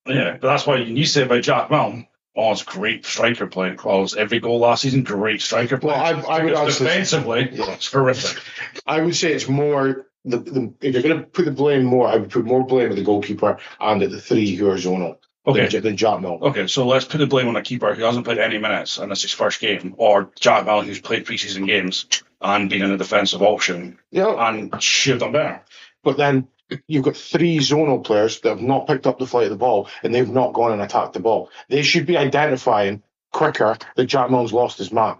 Yeah, but that's why you say about Jack Milne, it's great striker play. Every goal last season, great striker play. Well, I would actually, defensively, it's horrific. I would say it's more if you're going to put the blame more, I would put more blame at the goalkeeper and at the three who are zonal than Jack Milne. Okay, so let's put the blame on a keeper who hasn't played any minutes and it's his first game, or Jack Milne who's played pre-season games and been in a defensive option and should have done better. But then you've got three zonal players that have not picked up the flight of the ball and they've not gone and attacked the ball. They should be identifying quicker that Jack Milne's lost his man.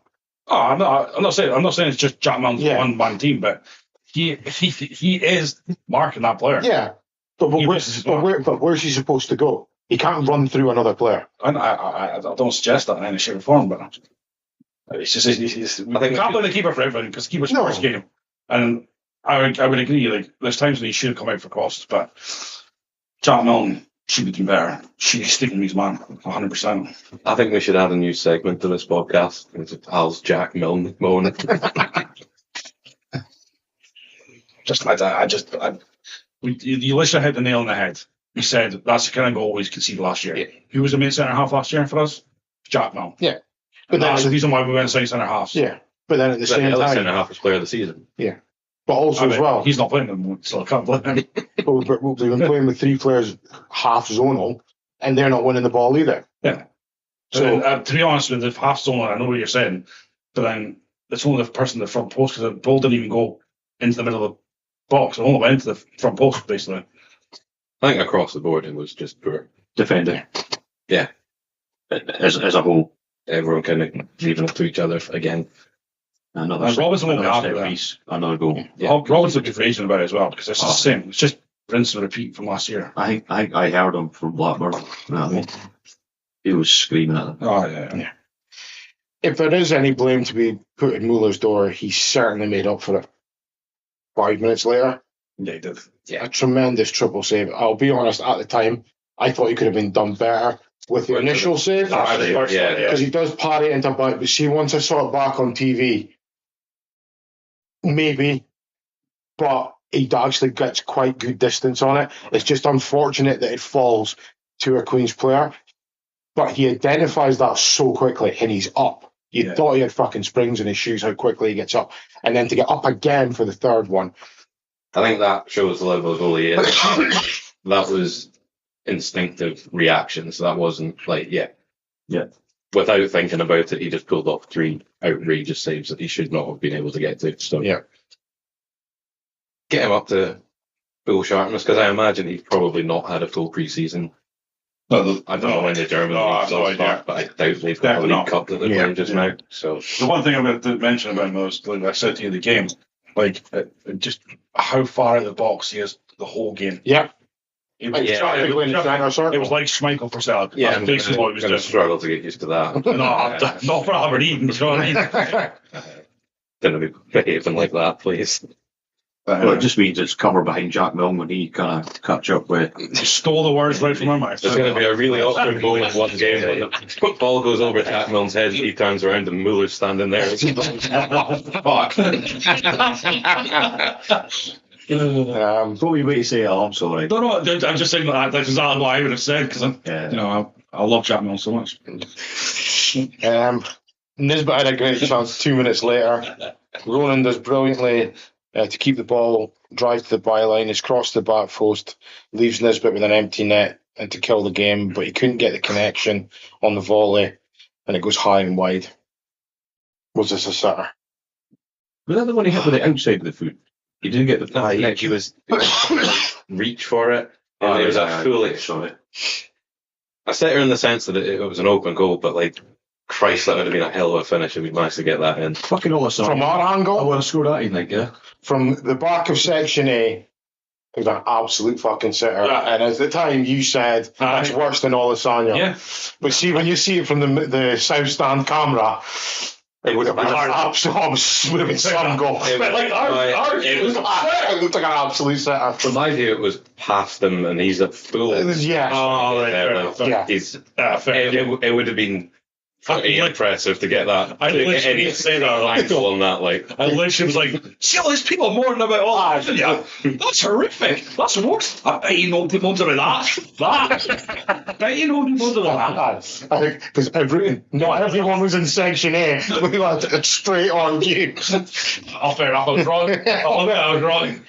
I'm not saying it's just Jack Milne's one-man team, but he is marking that player. Yeah, but where's he supposed to go? He can't run through another player. And I don't suggest that in any shape or form, but It's just, we I think can't blame the keeper for everything because keeper's No. first game. And I would agree, like, there's times when he should have come out for crosses, but Jack Milton should be doing better. Should be sticking with his man, 100%. I think we should add a new segment to this podcast. It's Hal's Jack Milne moan. Just like that, you literally hit the nail on the head. You said that's the kind of goal we conceded last year. Yeah. Who was the main centre half last year for us? Jack Milton. Yeah. But But that's the then, reason why we went centre halves. yeah. But then at the same The time, centre half was player of the season. but also as well, He's not playing them, so I can't blame him. we've been playing with 3 players half zonal, and they're not winning the ball either. Yeah. So So to be honest with the half zone, I know what you're saying, but then it's only the person in the front post because the ball didn't even go into the middle of the box. It only went into the front post, basically. I think across the board it was just poor. Defending. Yeah. As a whole. Everyone kind of leaving it to each other again. Another And Robinson won't be another happy set with piece, another goal. Yeah. Robinson will be raging about it as well because it's the same. It's just rinse and repeat from last year. I heard him from Blackburn. He was screaming at them. Oh, yeah. if there is any blame to be put in Muller's door, he certainly made up for it. 5 minutes later, Yeah, he did. a tremendous triple save. I'll be honest, at the time, I thought he could have been done better with the initial save. Ah, the first Yeah, one, Because he does parry into back, but see, once I saw it back on TV, maybe, but he actually gets quite good distance on it. It's just unfortunate that it falls to a Queen's player, but he identifies that so quickly and he's up. You Yeah. thought he had fucking springs in his shoes, how quickly he gets up. And then to get up again for the third one. I think that shows the level of goal he is. That was instinctive reaction, so that wasn't like, Yeah. without thinking about it, he just pulled off 3 outrageous saves that he should not have been able to get to. So Yeah. get him up to full sharpness, because I imagine he's probably not had a full pre-season. I don't know when the German No, I league have no will idea. start, but I doubt they've got a Definitely league cup that they're Yeah. playing just now. So The one thing I'm going to mention about him was, like I said to you in the game, like just how far out of the box he is the whole game. Yeah. It Like, was, trying to go in the center circle. it was like Schmeichel for Salad. yeah, That's I'm basically what he going was to doing. struggle to get used to that. No, not for Aberdeen. You know what I mean? Don't be behaving like that, please. Well, it just means it's cover behind Jack Milne when he kind of catch up with. He stole the words right from my mouth. There's going to be a really awkward moment one game when the ball goes over Jack Milne's head, he turns around and Muller's standing there. Fuck. Um, What were you about to say? Oh, I'm sorry. No, I'm just saying that's exactly what I would have said because Yeah. I love Jack Milne so much. Nisbet had a great chance 2 minutes later. Ronan does brilliantly to keep the ball, drive to the byline, has crossed the back post, leaves Nisbet with an empty net and to kill the game, but he couldn't get the connection on the volley and it goes high and wide. Was this a sitter? Was that the one he hit with the outside of the foot? He didn't get the He was reach for it, and it was a foolish. Sorry. I set her in the sense that it was an open goal, but like, Christ, that would have been a hell of a finish if we managed to get that in. Fucking all this. From our I angle, would have scored that, you think, yeah? from the back of Section A, it was an absolute fucking sitter. And at the time, you said that's worse than Olisanya. Yeah. But see, when you see it from the South Stand camera, it would have been an absolute some goal. But like ours, It looked like an absolute sitter. From my view, it was past him, and he's at full. Yes. Oh, right, There, fair like, enough. Yeah. he's, Fair. it would have been pretty like- impressive to get that. I to get literally any say that, like- angle on that, like. I literally was like, see all these people mourning about all that. Yeah, that's horrific. That's worse. I bet you know people about that. That. I bet you know people about that. I think because not everyone was in Section A. We had it straight on you. Oh, fair enough. I was wrong. Oh, man, I was wrong.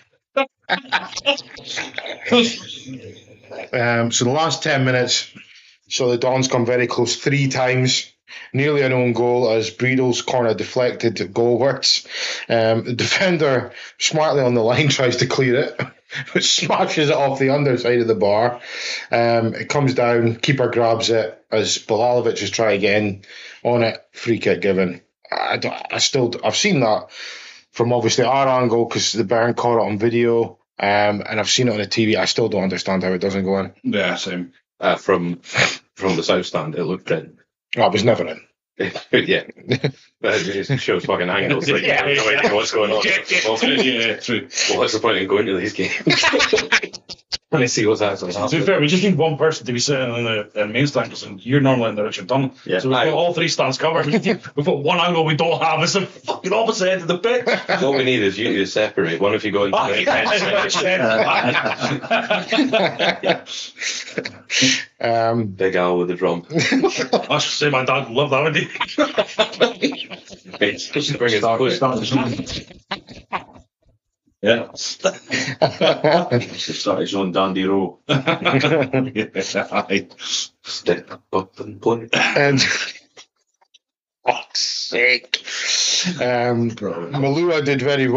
So the last 10 minutes, so the Dons come very close 3 times. Nearly an own goal as Breedle's corner deflected goalwards. The defender, smartly on the line, tries to clear it, but smashes it off the underside of the bar. It comes down, keeper grabs it as Bilalovic is trying again on it. Free kick given. I've seen that from obviously our angle because the Baron caught it on video, and I've seen it on the TV. I still don't understand how it doesn't go in. Yeah, same. From the south stand, it looked in. Oh, it was never in. Yeah. But it just shows fucking angles. Like, Yeah, no idea what's going on. Yeah, true. Well, what's the point in going to these games? Let's see what's actually To be happening. fair, we just need one person to be sitting in the main stands, and you're normally in the Richard Dunn. Yeah. So we've got all three stands covered. We've got one angle we don't have. It's the fucking opposite end of the pitch. All we need is you to separate. One if you go into Ah, the Big Al with the drum. I should say my dad loved that, wouldn't he? Just bring his close. Yeah. Start his own Dandy Row. Step up and play. And fuck's sake. Malua did very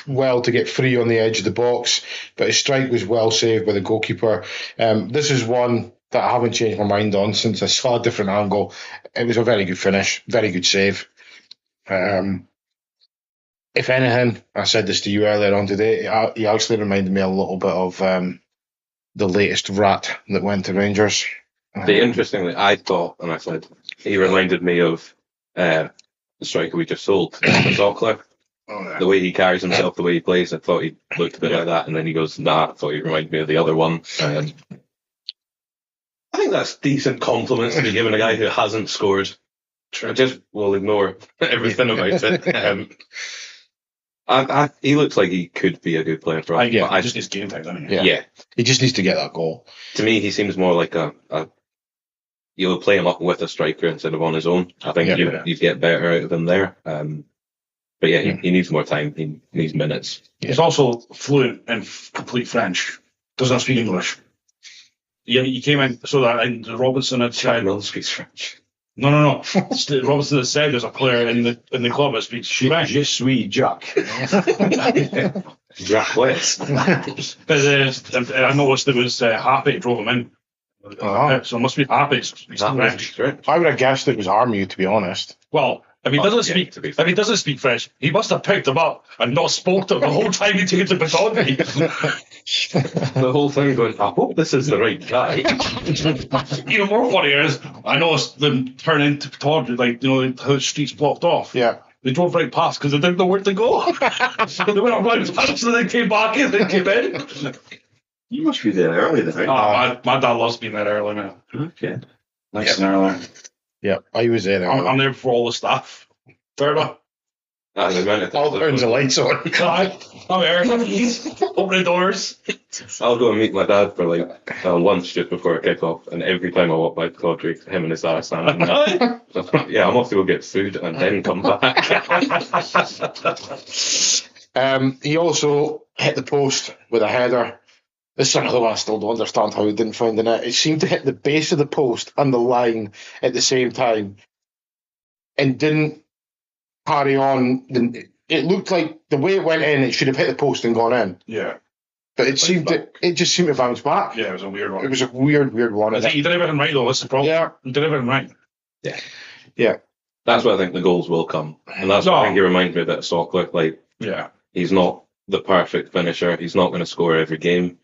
well to get free on the edge of the box, but his strike was well saved by the goalkeeper. This is one that I haven't changed my mind on since I saw a different angle. It was a very good finish, very good save. If anything, I said this to you earlier on today, he actually reminded me a little bit of the latest rat that went to Rangers. Interestingly, I thought, and I said, he reminded me of the striker we just sold, Zockler. Oh, yeah. The way he carries himself, the way he plays, I thought he looked a bit like that, and then he goes, nah, I thought he reminded me of the other one. I think that's decent compliments to be given a guy who hasn't scored. I just will ignore everything about it. He looks like he could be a good player for us. Yeah, but Just his game time, doesn't he? Yeah. He just needs to get that goal. To me, he seems more like you'll play him up with a striker instead of on his own. I think you'd get better out of him there. But yeah, he needs more time. He needs minutes. He's also fluent in complete French. Does not speak English. Yeah, he came in so that Robinson had said. Will speaks French. No. Robinson had said there's a player in the club that speaks French. Je suis Jack. Jack West. But I noticed it was Happy drove him in. So it must be Happy. Speaks French. I would have guessed it was Armu, to be honest. Well, if he doesn't speak French, he must have picked him up and not spoke to him the whole time he took it to Pittodrie. The whole thing going, I hope this is the right guy. Even more funny is, I noticed them turn into Pittodrie, like, how the streets blocked off. Yeah. They drove right past because they didn't know where to go. They went around past and then came back in and came in. You must be there early then, right? My dad loves being there early, man. Okay. Nice and early. Yeah, I was there. I'm there for all the staff. Turbo. All turns the lights on. I'm here. Open the doors. I'll go and meet my dad for lunch just before I kick off, and every time I walk by Pittodrie, him and his dad are standing there. Yeah, I'm off to go get food and then come back. He also hit the post with a header. This is another one I still don't understand how he didn't find the net. It seemed to hit the base of the post and the line at the same time and didn't carry on. It looked like the way it went in, it should have hit the post and gone in. Yeah. But it just seemed to bounce back. Yeah, it was a weird one. It was a weird one. I think he did everything right, though. That's the problem. Yeah. He did everything right. Yeah. That's where I think the goals will come. And that's what I think he reminds me a bit of Stockler. He's not the perfect finisher. He's not going to score every game.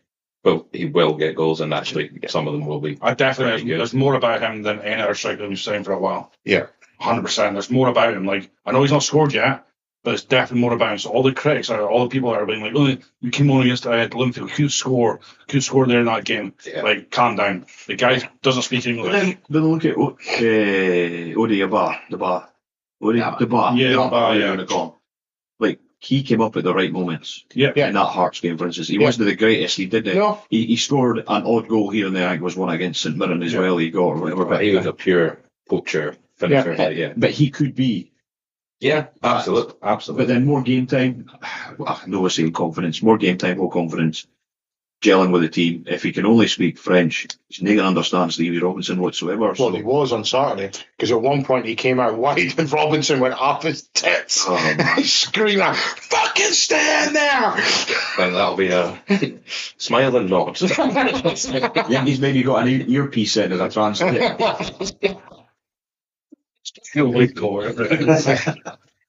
But he will get goals, and actually some of them will be. I definitely there's more about him than any other striker we've seen for a while. Yeah. 100%. There's more about him. Like, I know he's not scored yet, but it's definitely more about him. So all the critics, all the people are being like, "Oh, you came on against Linfield. Who scored there in that game?" Yeah. Like, calm down. The guy doesn't speak English. Then look at Odi Abba, the bar. Like, he came up at the right moments. Yeah. In that Hearts game, for instance. He wasn't the greatest. He did it. No. He scored an odd goal here and there. I think it was one against St Mirren as well. He got or whatever. But he was a pure poacher finisher. But he could be. Yeah, absolutely. But then more game time. Well, no, we're saying confidence. More game time, more confidence. Gelling with the team. If he can only speak French, he's not going to understand Stevie Robinson whatsoever. Well, he was on Saturday because at one point he came out wide and Robinson went half his tits. Oh, man. Screaming, "Fucking stand there!" And that'll be a smile and nod. Yeah, he's maybe got an earpiece in as a translator.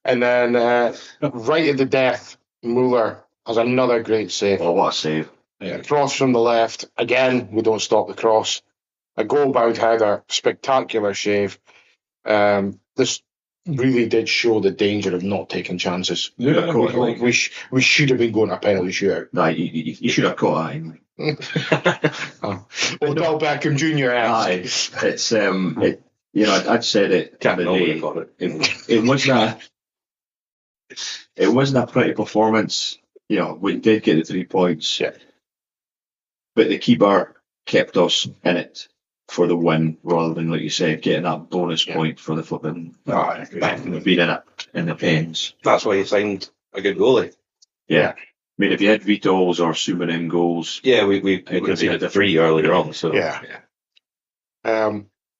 And then right at the death, Muller has another great save. Oh, what a save. Cross from the left. Again, we don't stop the cross. A goal-bound header. Spectacular save. This really did show the danger of not taking chances. Yeah, We should have been going to a penalty shootout. Nah, you should have caught that in. Odell Beckham Jr. Aye, it's I'd said it. Can't the know day. we got it. It wasn't a pretty performance. We did get the 3 points. Yeah. But the keeper kept us in it for the win rather than, like you said, getting that bonus point for the flipping being in it in the pens. That's why you signed a good goalie. Yeah. I mean, if you had Vitols or Sumanen goals, Yeah, we would have seen it 3 earlier on. So Yeah.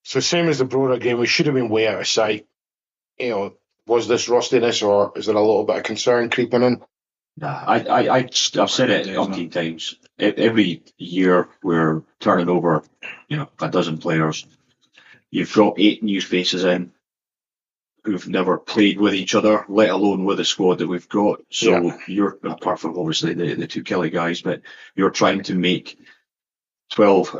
So same as the Brora game, we should have been way out of sight. Was this rustiness, or is there a little bit of concern creeping in? nah, I've said it umpteen times. Every year we're turning over, a dozen players. You've got 8 new faces in who've never played with each other, let alone with the squad that we've got. So you're, apart from obviously the 2 Kelly guys, but you're trying to make 12,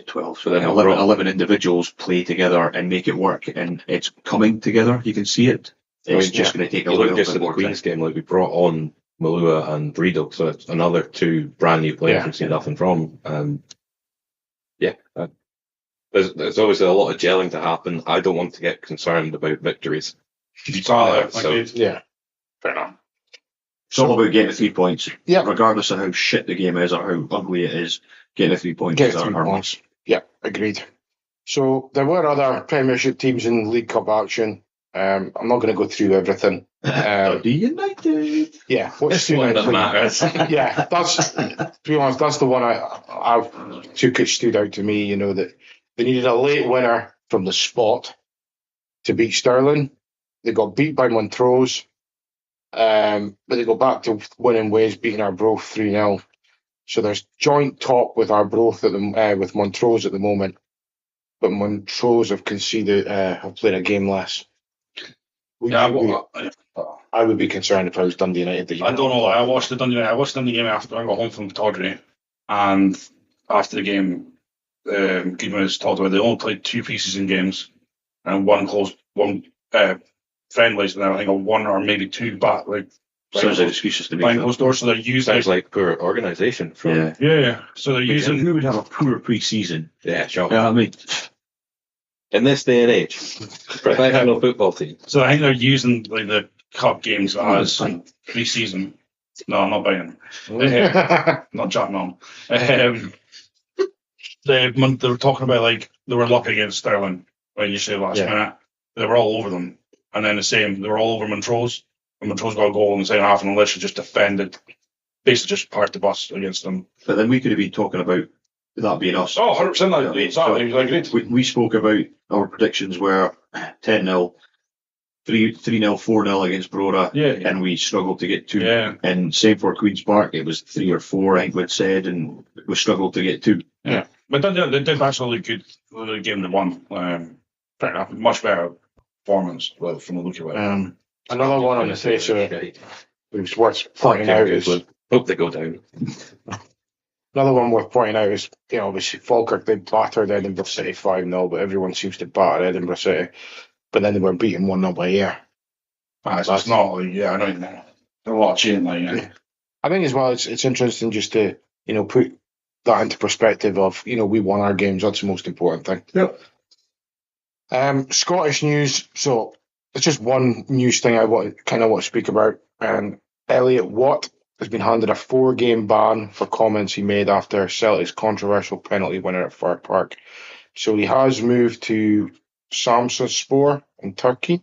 12, so then 11 individuals play together and make it work, and it's coming together. You can see it. It's just going to take a you look little just bit at the more time. Queen's game, like we brought on Malua and Breedle, so it's another 2 brand new players we've seen nothing from. There's obviously a lot of gelling to happen. I don't want to get concerned about victories. Fair enough. It's all about getting the 3 points. Yeah. Regardless of how shit the game is or how ugly it is, getting the 3 points. Get is 3 our points. Yeah, agreed. So there were other Premiership teams in League Cup action. I'm not going to go through everything. Dundee United. Yeah, what's This one that matters. Yeah, that's, to be honest, that's the one I took. It stood out to me, that they needed a late winner from the spot to beat Stirling. They got beat by Montrose, but they go back to winning ways, beating Arbroath 3-0. So there's joint top with Arbroath with Montrose at the moment, but Montrose have conceded, have played a game less. I would be concerned if I was Dundee United. I don't know. I watched the Dundee game after I got home from Pittodrie, and after the game, Goodman's talked about they only played 2 preseason games and one friendlies, and I think 1 or maybe 2 back Sounds like excuses to me. behind closed doors. So they're using Sounds like poor organisation. yeah. So they're using. Who would have a poor pre-season? Yeah, sure. I mean, In this day and age, professional football team. So I think they're using the cup games as pre-season. No, I'm not buying. Not chatting on. They were talking about they were lucky against Stirling when you say last minute. They were all over them, and then the same. They were all over Montrose. And Montrose got a goal in the second half, and Alicia just defended, basically just parked the bus against them. but then we could have been talking about that being us. Oh, 100%. Exactly. Agreed. We spoke about our predictions were 10-0, 3-0, 4-0 against Brora, and we struggled to get 2. Yeah. And same for Queen's Park, it was 3 or 4, I think we'd said, and we struggled to get 2. Yeah. But they did actually good the game they won. Fair enough. Much better performance from the look of it. Another one on the face of it was worth pointing out is Hope they go down. another one worth pointing out is obviously Falkirk, they battered Edinburgh City 5-0, but everyone seems to batter Edinburgh City, but then they were beaten 1-0 by Ayr. It's not I know. A lot of cheating I think as well it's interesting just to put that into perspective of we won our games. That's the most important thing. Yep. Scottish news. So it's just one news thing I want to speak about. Elliot Watt has been handed a 4-game ban for comments he made after Celtic's controversial penalty winner at Fir Park. So he has moved to Samsunspor in Turkey,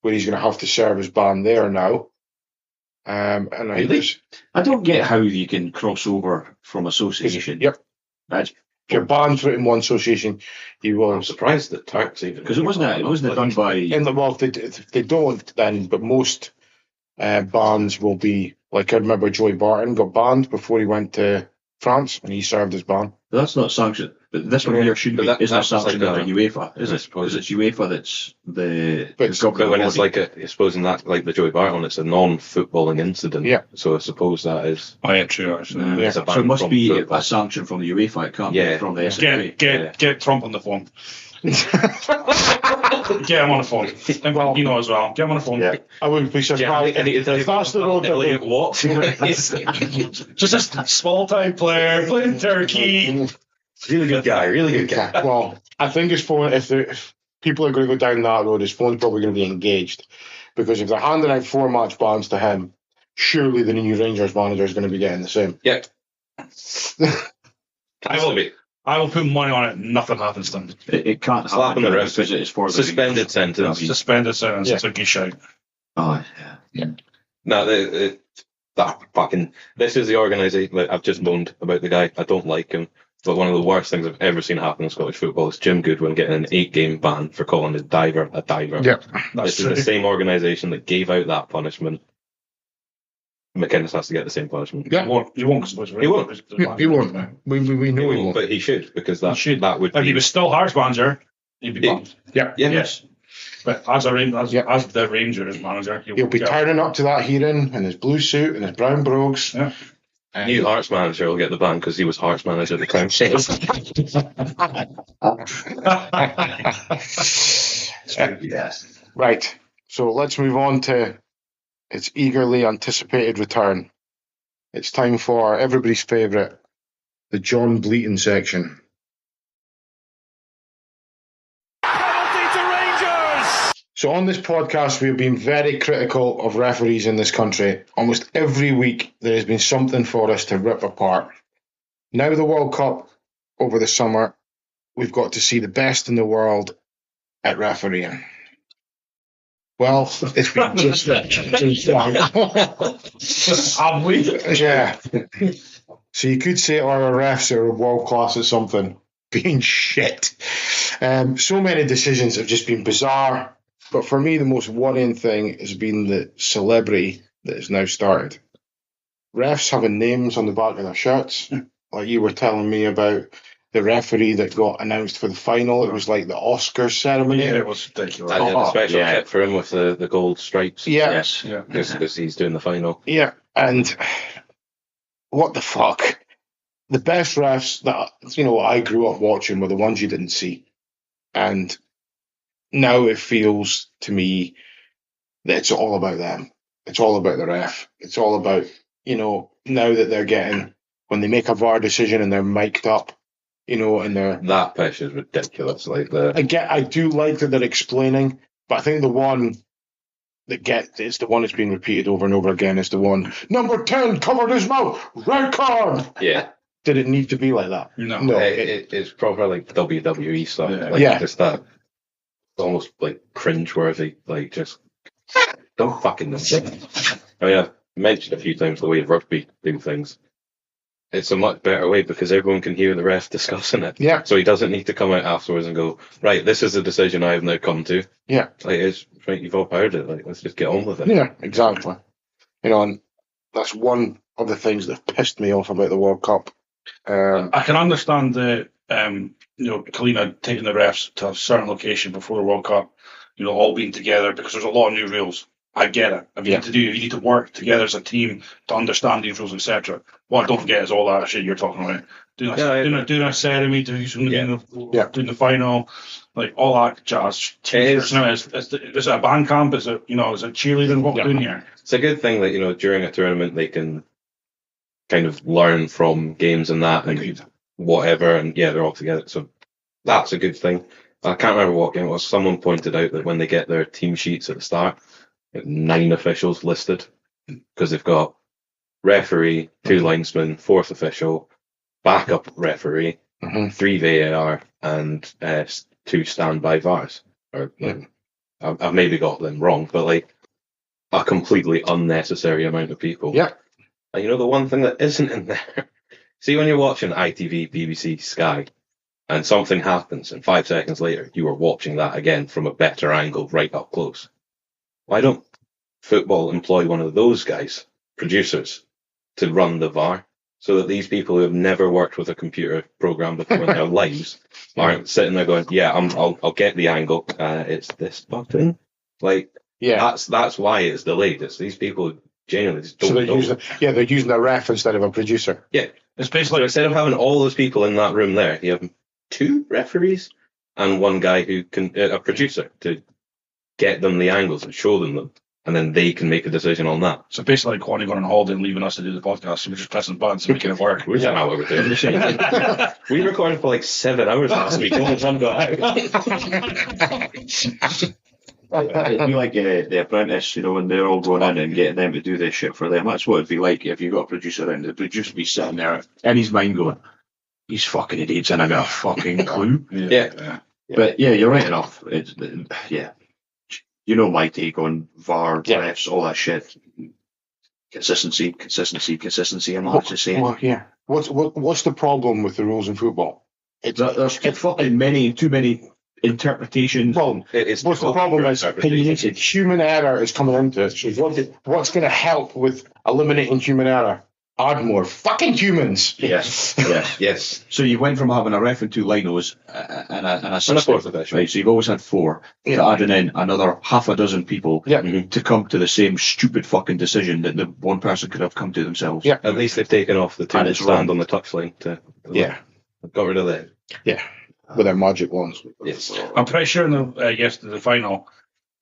where he's going to have to serve his ban there now. And I don't get how you can cross over from association. Yep. If you're banned in one association, you will. I'm surprised that Turks even. Because it wasn't done by. They don't then, but most bans will be like I remember Joey Barton got banned before he went to France and he served his ban. That's not sanctioned. But this one here shouldn't be. Isn't sanctioned like by UEFA, is it? Because it's UEFA that's the. But when it's I suppose in that, like the Joey Barton, it's a non-footballing incident. Yeah. So I suppose that is. Oh yeah, true. Actually. It's a ban So it must from be football. a sanction from the UEFA. It can't be from the SFA. Get Trump on the phone. Get him on the phone. And Well- you know as well. Get him on the phone. Yeah, I wouldn't be surprised. If that's the road that Elliot what? Just a small time player playing Turkey. Really good guy. Really good guy. Yeah, well, I think his phone, if people are going to go down that road, his phone's probably going to be engaged. Because if they're handing out 4-match bans to him, surely the new Rangers manager is going to be getting the same. Yeah. I will be. I will put money on it. Nothing happens to him. It can't Slap happen him because around. it's for the Suspended sentence. Suspended sentence. Yeah. It's a good shout. Oh, yeah. No, that fucking. This is the organisation. Like, I've just moaned about the guy. I don't like him. But one of the worst things I've ever seen happen in Scottish football is Jim Goodwin getting an 8-game ban for calling a diver a diver. Yeah, That's This is the same organisation that gave out that punishment. McInnes has to get the same punishment. Yeah. He won't. He won't. 'Cause He won't. He won't. We know he won't. But he should, because that, He should. that would If he be. was still Hearts manager, he'd be Yeah. banned. Yeah. Yeah. Yes. But as a Yeah. as the Rangers manager, He'll be turning up to that hearing in his blue suit and his brown brogues. Yeah. New Hearts manager will get the ban because he was Hearts manager at the time. Yes. Right. So let's move on to its eagerly anticipated return. It's time for everybody's favourite, the John Bleatin section. So on this podcast, we've been very critical of referees in this country. Almost every week, there has been something for us to rip apart. Now the World Cup over the summer, we've got to see the best in the world at refereeing. Well, it's been just Have we? yeah. So you could say our refs are world class at something, being shit. So many decisions have just been bizarre. But for me, the most worrying thing has been the celebrity that has now started. Refs having names on the back of their shirts, like you were telling me about the referee that got announced for the final. It was like the Oscars ceremony. Yeah, it was ridiculous. I did a special yeah. kit for him with the gold stripes. Yeah. Yes. Yeah. Because he's doing the final. Yeah, and what the fuck? The best refs that I grew up watching were the ones you didn't see, and now it feels to me that it's all about them. It's all about the ref. It's all about now that they're getting, when they make a VAR decision and they're mic'd up, and they're. That pitch is ridiculous. Like I do like that they're explaining, but I think the one it's the one that's been repeated over and over again is the one, number 10 covered his mouth, red card. yeah, Did it need to be like that? No. it's proper like WWE stuff. Yeah. Like Yeah. just that, almost like cringe-worthy. Like just don't fucking know. I mean, I've mentioned a few times the way rugby do things. It's a much better way because everyone can hear the ref discussing it. Yeah. So he doesn't need to come out afterwards and go, right, this is the decision I have now come to. Yeah. Like, it's right, you've all heard it. Like, let's just get on with it. Yeah, exactly. And that's one of the things that pissed me off about the World Cup. I can understand the Kalina taking the refs to a certain location before the World Cup, all being together because there's a lot of new rules. I get it. If you need to work together as a team to understand these rules, etc. What I don't forget is all that shit you're talking about. Doing a ceremony to who's going to be doing the final, like all that jazz. Is it a band camp? Is it is it cheerleading? What we're doing here? It's a good thing that, during a tournament they can kind of learn from games and that and whatever, and they're all together. So that's a good thing. I can't remember what game it was. Someone pointed out that when they get their team sheets at the start, 9 officials listed because they've got referee, 2 linesmen, 4th official, backup referee, 3 VAR, and 2 standby VARs. I've maybe got them wrong, but like a completely unnecessary amount of people. Yeah. And the one thing that isn't in there, see when you're watching ITV, BBC, Sky, and something happens, and 5 seconds later you are watching that again from a better angle right up close. Why don't football employ one of those guys, producers, to run the VAR, so that these people who have never worked with a computer program before in their lives aren't sitting there going, I'll get the angle, it's this button. Like, that's why it's delayed. It's these people genuinely just don't know. They're using a ref instead of a producer. Yeah. It's basically So instead of having all those people in that room there, you have 2 referees and one guy who can, a producer, to get them the angles and show them, and then they can make a decision on that. So basically, like Quanny going on holiday and leaving us to do the podcast, so we're just pressing buttons and making it work. That's not what we're doing. We recorded for like 7 hours last week. Only one got out. It'd be like The Apprentice, when they're all going in and getting them to do this shit for them. That's what it'd be like if you got a producer in. The producer would be sitting there in his mind going, "These fucking idiots, and I got a fucking clue." Yeah. But yeah, you're right enough. It's, yeah. My take on VAR, refs, all that shit. Consistency. I'm not just saying. Well, yeah. What's the problem with the rules in football? There's fucking too many interpretations. Well, It's what's the problem is opinionated. human error is coming into it. So what's going to help with eliminating human error? Add more fucking humans. Yes. So you went from having a ref and 2 linos and a And a fourth official. right? So you've always had 4. Yeah. To adding in another half a dozen people Yeah. to come to the same stupid fucking decision that the one person could have come to themselves. Yeah. At least they've taken off the two And that it's stand wrong. on the touchline. Yeah. Got rid of that. Yeah. With their magic wands. Yes. I'm pretty sure in the final,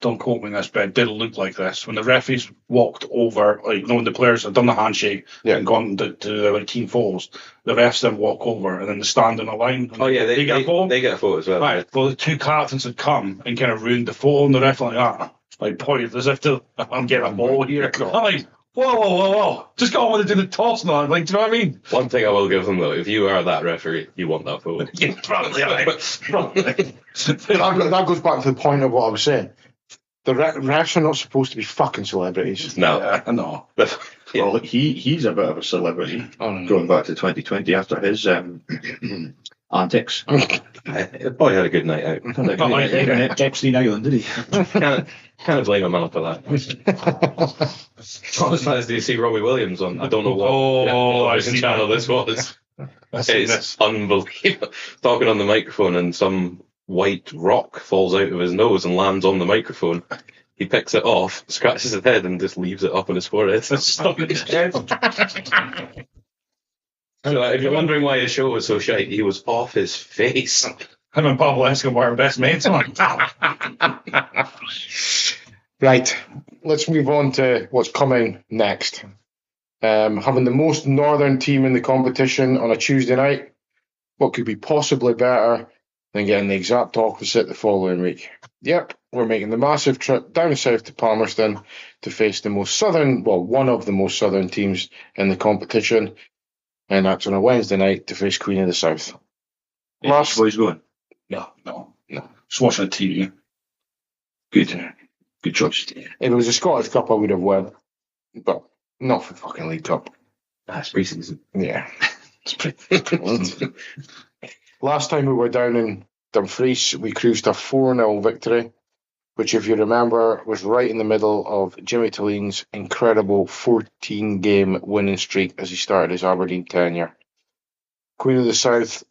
don't quote me on this, but it did look like this. When the referees walked over, when the players had done the handshake and gone to their team photos, the refs then walk over and then they stand in a line. Oh yeah, they get a photo. They get a photo as well. Right. Well, the 2 captains had come and kind of ruined the photo, and the ref like that, like pointed as if I'm getting a ball here. I'm like, whoa! Just go on with the toss now. Like, do you know what I mean? One thing I will give them though, if you are that referee, you want that photo. Yeah, probably. That goes back to the point of what I was saying. The refs are not supposed to be fucking celebrities. No. I know. Yeah. Well, he's a bit of a celebrity going back to 2020 after his antics. Oh, he had a good night out. Epstein Island, did he? Can't blame a man for that. Not as bad as do you see Robbie Williams on? I don't know what I've seen channel that. this was. I've seen It's this. unbelievable. Talking on the microphone and some white rock falls out of his nose and lands on the microphone. He picks it off, scratches his head, and just leaves it up on his forehead. It's stuck in his head. If you're wondering why his show was so shite, he was off his face. Him and Pablo Escobar are best mates, man. Right. Let's move on to what's coming next. Having the most northern team in the competition on a Tuesday night, what could be possibly better than getting the exact opposite the following week? Yep, we're making the massive trip down south to Palmerston to face the most southern, one of the most southern teams in the competition, and that's on a Wednesday night to face Queen of the South. Last boys going. No. Just watching the TV. Good choice. If it was a Scottish Cup, I would have won, but not for fucking League Cup. That's pre-season. Yeah. Last time we were down in Dumfries, we cruised a 4-0 victory, which, if you remember, was right in the middle of Jimmy Tillene's incredible 14-game winning streak as he started his Aberdeen tenure. Queen of the South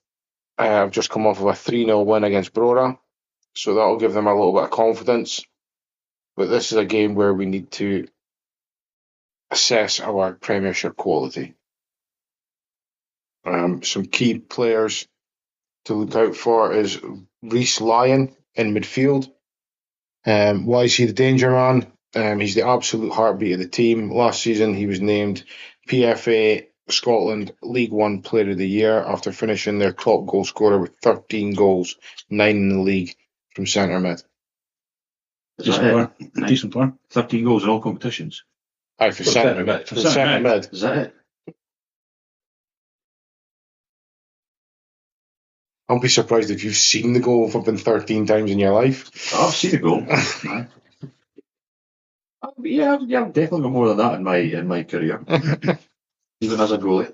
have just come off of a 3-0 win against Brora, so that'll give them a little bit of confidence. But this is a game where we need to assess our Premiership quality. Some key players to look out for is Reece Lyon in midfield. Why is he the danger man? He's the absolute heartbeat of the team. Last season, he was named PFA Scotland League One Player of the Year after finishing their top goal scorer with 13 goals, 9 in the league from centre mid. Decent player. 13 goals in all competitions. Aye, for centre mid. For centre mid. Is that it? I'll be surprised if you've seen the goal up in 13 times in your life. I've seen a goal. Yeah, I've definitely got more than that in my career, even as a goalie.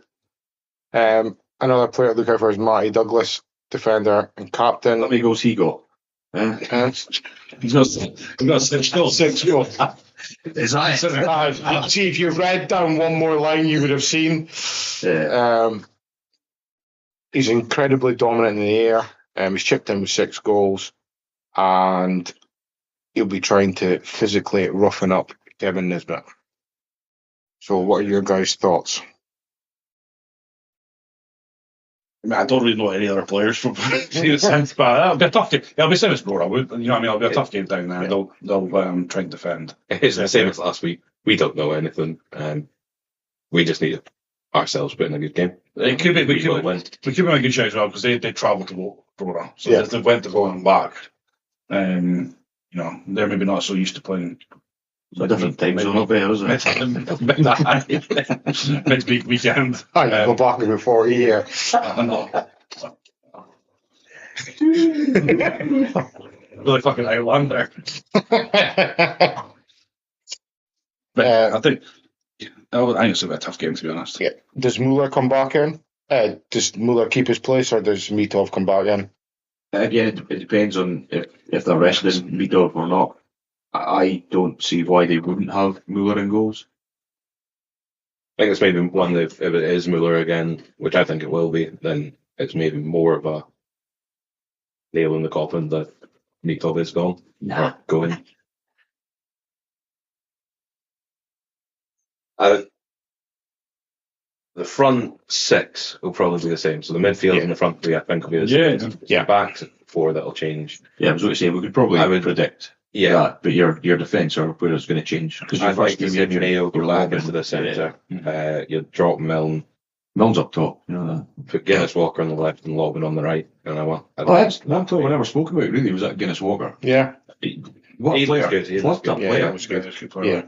Another player to look out for is Matty Douglas, defender and captain. How many goals he got? He's got 6 goals. 6 goals. Is that it? See, if you read down one more line, you would have seen. Yeah. He's incredibly dominant in the air. He's chipped in with 6 goals, and he'll be trying to physically roughen up Kevin Nisbet. So, what are your guys' thoughts? I mean, I don't really know any other players from the sense, but it'll be a tough game. It'll be the same as Brora. You know what I mean? It'll be a tough game down there. Yeah. They'll try and defend. It's the same as last week. We don't know anything. We just need ourselves put in a good game. It could be. We will win. We could be a good shout as well because they travel to Brora, so Yeah. they went to go and back. You know, they're maybe not so used to playing. It's a different time zone up there, isn't it? Midweek weekend. I go back about 40 years. Really fucking outlander. But I think it's a bit a tough game, to be honest. Yeah. Does Muller come back in? Does Muller keep his place, or does Mitov come back in? Again, it depends on if they're resting Mitov or not. I don't see why they wouldn't have Muller in goals. I think it's maybe one if it is Muller again, which I think it will be, then it's maybe more of a nail in the coffin that Mitov is gone. Nah. Or going. The front six will probably be the same. So the midfield and the front three, I think, will be the same. Yeah. Back four that'll change. Yeah, I was going to say, we could probably predict that, but your defence or where it's going to change. Because I think you'd Mayo go back into the centre. You'd drop Milne. Milne's up top. You know that. Put Guinness Walker on the left and Lobbin on the right. And That's all we never spoke about, really, was that Guinness Walker. Yeah. What He a player. was good. He was What a good. Yeah, player. that was good. Good player.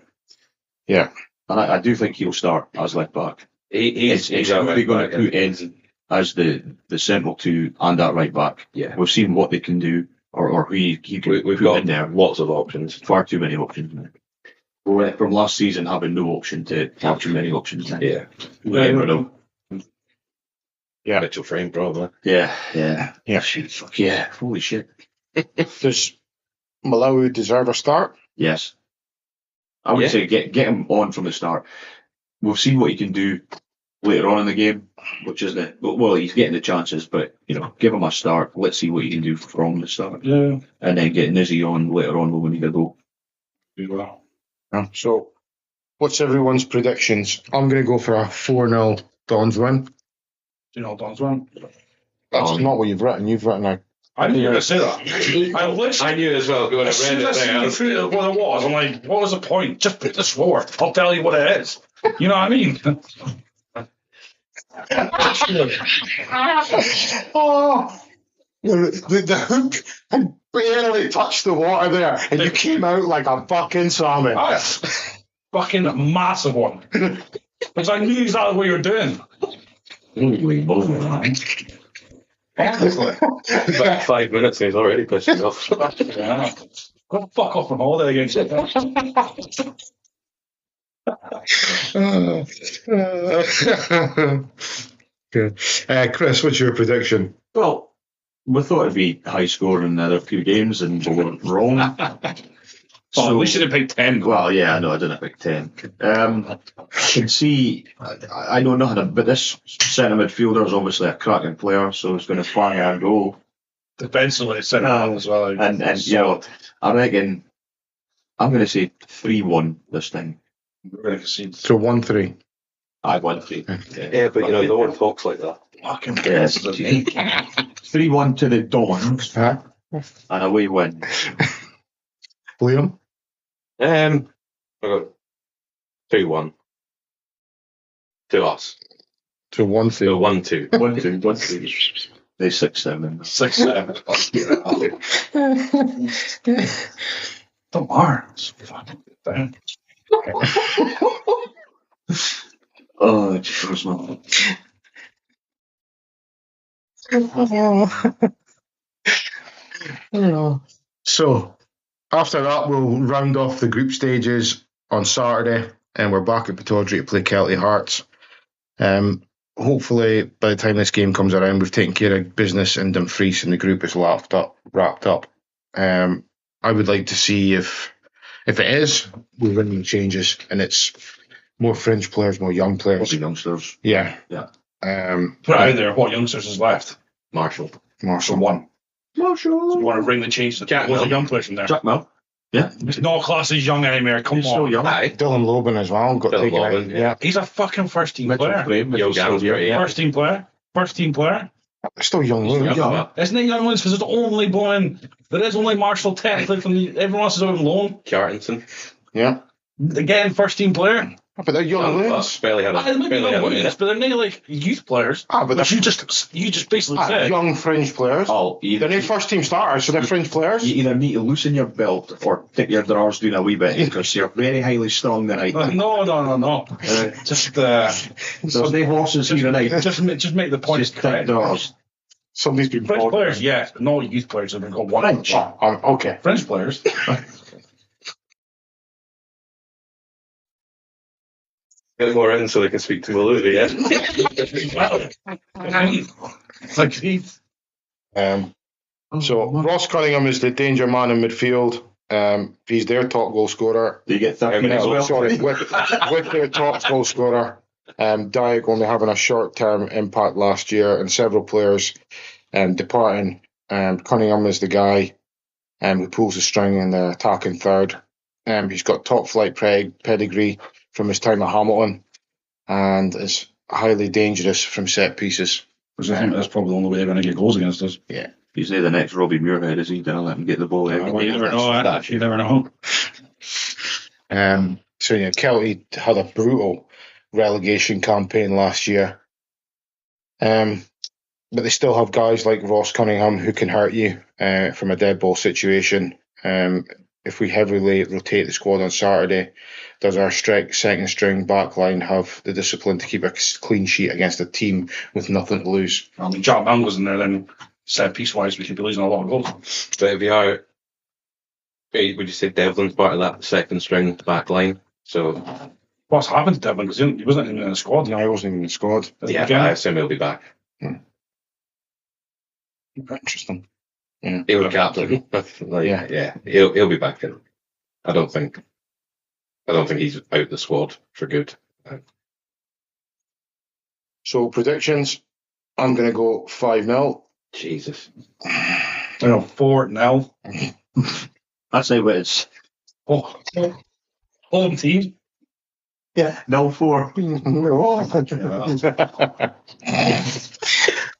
Yeah. And I do think he'll start as left back. He's really going to put in as the central two and that right back. Yeah. We've seen what they can do, or who he can We've put got in there. lots of options. Far too many options now. We went from last season having no option to have too many options now. Yeah. Yeah. Mitchell Frame, probably. Yeah. Shit. Fuck yeah. Holy shit. Does Malawi deserve a start? Yes. I would say get him on from the start. We've seen what he can do later on in the game, which isn't well, he's getting the chances, but give him a start. Let's see what he can do from the start. Yeah. And then get Nizzy on later on when we need to go. Do well. So, what's everyone's predictions? I'm going to go for a 4-0 Dons win. Do you know Don's one? That's not what you've written. You've written a... I knew you were going to say that. I knew as well. Going As soon as I seen what it was, I'm like, what was the point? Just put the score. I'll tell you what it is. You know what I mean? Oh, the hook had barely touched the water there, and you came out like a fucking salmon. Fucking massive one. Because I knew exactly what you were doing. About 5 minutes and he's already pissed me off. Yeah. Go fuck off from holiday again. Good. Chris, what's your prediction? Well, we thought it'd be high scoring in the other few games, and we were wrong. At least you didn't pick 10. Well, yeah, I know I didn't pick 10. I can see, I know nothing, but this centre midfielder is obviously a cracking player, so he's going to fire our goal. Defensively, centre as well. And I reckon I'm going to say 3-1 this time. We're going to concede. So 1-3. I won 3. Yeah, but no one talks like that. Fucking Yes. 3-1 to the Dons, Huh? and away win. Liam? I got 2-1 to us. So 1-3. So 1-2. 1-2. They 6-7. 6-7. Don't matter. It's fucking down. Oh, cheers, man. So, after that, we'll round off the group stages on Saturday, and we're back at Pittodrie to play Kelty Hearts. Hopefully, by the time this game comes around, we've taken care of business and Dumfries and the group is wrapped up. I would like to see if it is, we run any changes, and it's more fringe players, more young players. Probably youngsters. Yeah. Yeah. Put it out there. What youngsters is left? Marshall. So one. Marshall. So you want to bring the change to Jack what's a Milne. young player from there? Jack Milne. Yeah. It's not class as young anymore. Come He's on. still young. Aye. Dylan Loban as well got Dylan taken out. Loban, Yeah. He's a fucking first team Mitchell player. Frame. Yo, Mitchell's still Gallagher, young. yeah. First team player. They're still young loons. Yeah. Isn't it young ones? Because there is only Marshall technically from everyone else is over loan. Kjartansson. Yeah. Again, first team player. But they're young loons. Barely had They might be young a ones, but they're not like youth players. But Which you just basically said. young fringe players. Oh, They're not first team starters, so they're fringe players. You either need to loosen your belt or take your drawers down a wee bit because you're very highly strung tonight. No. Just There's no horses here tonight. just make the point Just take correct. drawers. Somebody's been French brought. players, yes, but no youth players have got one. French. Okay. French players. Get more in so they can speak to Malou, yeah? Agreed. So Ross Cunningham is the danger man in midfield. He's their top goal scorer. Do you get 30 as well? Sorry, with their top goal scorer. Dyke only having a short-term impact last year, and several players departing. Cunningham is the guy who pulls the string in the attacking third. He's got top-flight pedigree from his time at Hamilton, and is highly dangerous from set pieces. Because I think that's probably the only way they're going to get goals against us. Yeah. He's the next Robbie Muirhead, is he? Don't let him get the ball out. You never know. You never know. So yeah, Kelty had a brutal relegation campaign last year. But they still have guys like Ross Cunningham who can hurt you from a dead ball situation. If we heavily rotate the squad on Saturday, does our second string backline have the discipline to keep a clean sheet against a team with nothing to lose? I mean, Jack Bang was in there, then set piece wise, we could be losing a lot of goals. But if you are, would you say Devlin's part of that second string back line? So, What's happened to Devlin? Because he wasn't even in the squad. I wasn't even in the squad. yeah, I assume he'll be back. Interesting. He'll be captain. He'll be back in. I don't think he's out the squad for good. So predictions, I'm going to go 5-0. Jesus. 4-0. I'd say what it's. Home team. Yeah, 0-4.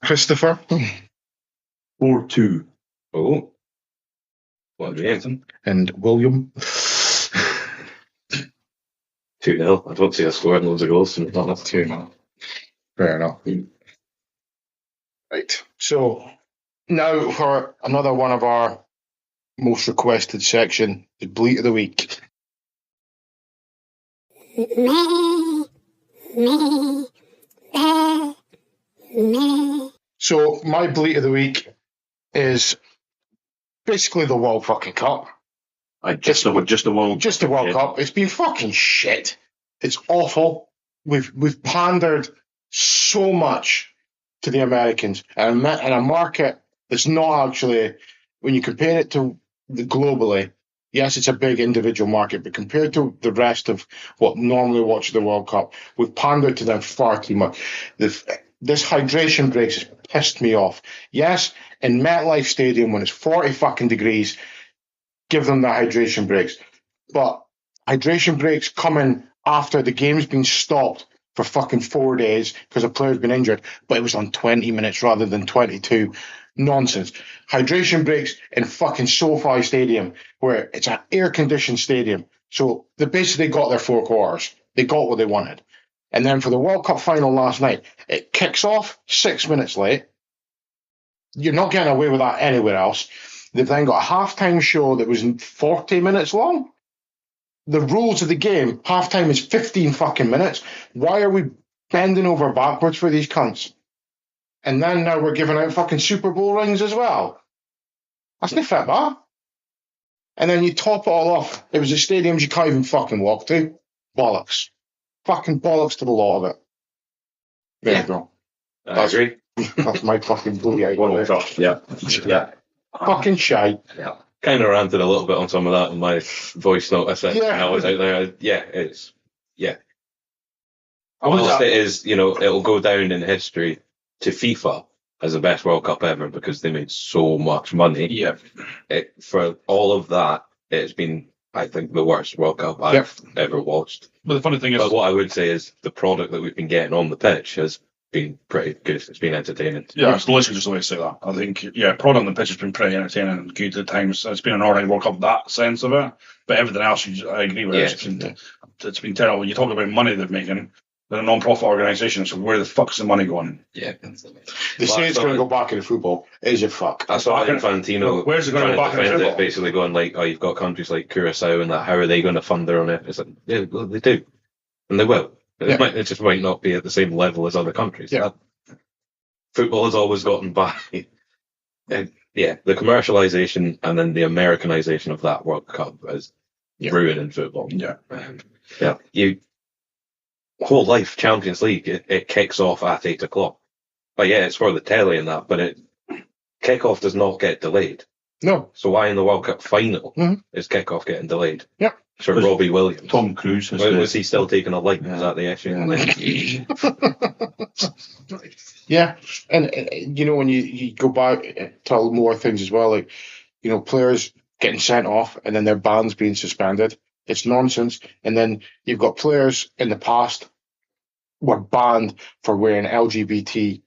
Christopher. 4-2. Oh. What a game. And William. 2-0. I don't see us scoring loads of goals. 2-0. Fair enough. Right. So now for another one of our most requested section, the Bleat of the Week. So my Bleat of the Week is basically the World fucking Cup. Just the World. Just the World Cup. It's been fucking shit. It's awful. We've pandered so much to the Americans and a market that's not actually, when you compare it to globally, yes, it's a big individual market, but compared to the rest of what normally watch the World Cup, we've pandered to them far too much. This hydration breaks has pissed me off. Yes, in MetLife Stadium when it's 40 fucking degrees, give them the hydration breaks. But hydration breaks coming after the game's been stopped for fucking 4 days because a player's been injured, but it was on 20 minutes rather than 22. Nonsense. Hydration breaks in fucking SoFi Stadium, where it's an air-conditioned stadium. So they basically got their 4 quarters. They got what they wanted. And then for the World Cup final last night, it kicks off 6 minutes late. You're not getting away with that anywhere else. They've then got a halftime show that was 40 minutes long. The rules of the game, halftime is 15 fucking minutes. Why are we bending over backwards for these cunts? And then now we're giving out fucking Super Bowl rings as well. That's not fit, that. And then you top it all off. It was at stadiums you can't even fucking walk to. Bollocks. Fucking bollocks to the lot of it. There you go. I agree. That's my fucking booty. Yeah. Fucking shite. Yeah. Kind of ranted a little bit on some of that in my voice note. I said I was out there. Whilst it is, it'll go down in history to FIFA as the best World Cup ever because they made so much money. Yeah. For all of that, it's been, I think, the worst World Cup I've ever watched. But the funny thing is, but what I would say is the product that we've been getting on the pitch has been pretty good. It's been entertaining. Yeah, it's literally just the way to say that. I think, prod on the pitch has been pretty entertaining and good at times. It's been an alright World Cup, that sense of it. But everything else, I agree with. It's been terrible. When you talk about money they're making, they're a non-profit organisation, so where the fuck's the money going? Yeah. They say it's going to go back into football. Is it fuck? I saw Infantino Where's it going to go back into football? Basically going like, you've got countries like Curacao and that, how are they going to fund their own effort? It's like, yeah, well, they do. And they will. It just might not be at the same level as other countries. Yeah. Football has always gotten by. The commercialisation and then the Americanisation of that World Cup is ruining football. Yeah. You whole life Champions League, it kicks off at 8 o'clock. But it's for the telly and that, but kickoff does not get delayed. No. So why in the World Cup final is kickoff getting delayed? Yeah. For Robbie Williams. Tom Cruise. Was he still taking a light? Is that the issue? Yeah. And when you go back to more things as well, like, players getting sent off and then their bans being suspended. It's nonsense. And then you've got players in the past were banned for wearing LGBT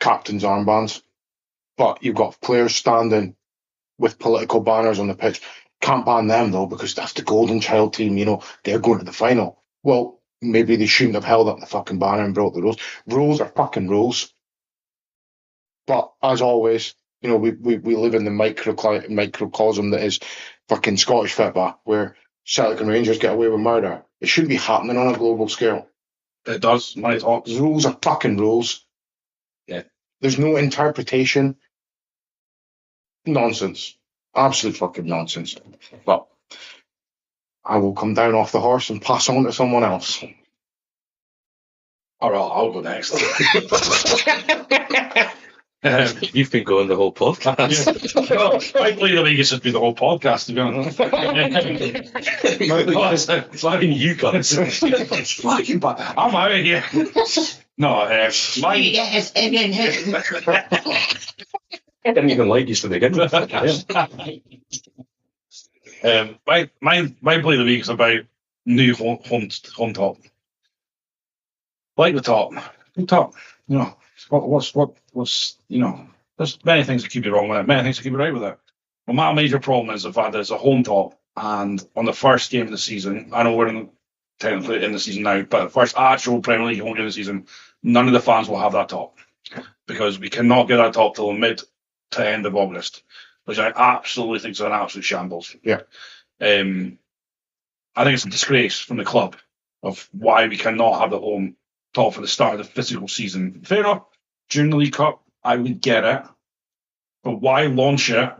captain's armbands. But you've got players standing with political banners on the pitch. Can't ban them, though, because that's the golden child team. They're going to the final. Well, maybe they shouldn't have held up the fucking banner and broke the rules. Rules are fucking rules. But as always, we live in the microcosm that is fucking Scottish football, where Celtic and Rangers get away with murder. It shouldn't be happening on a global scale. It does. Money talks. Rules are fucking rules. Yeah. There's no interpretation. Nonsense. Absolute fucking nonsense. But I will come down off the horse and pass on to someone else. All right, I'll go next. You've been going the whole podcast. I believe the league has just been the whole podcast, to be honest. It's like you guys. Fucking bad. I'm out of here. No, I didn't even like you to begin with. my play of the week is about new home top. Like the top. Good top. What's there's many things that keep you wrong with it, many things that keep you right with it. Well, my major problem is the fact that it's a home top, and on the first game of the season, I know we're technically in the season now, but the first actual Premier League home game of the season, none of the fans will have that top, because we cannot get that top till mid to end of August, which I absolutely think is an absolute shambles. Yeah. I think it's a disgrace from the club of why we cannot have the home top for the start of the physical season. Fair enough, during the League Cup, I would get it, but why launch it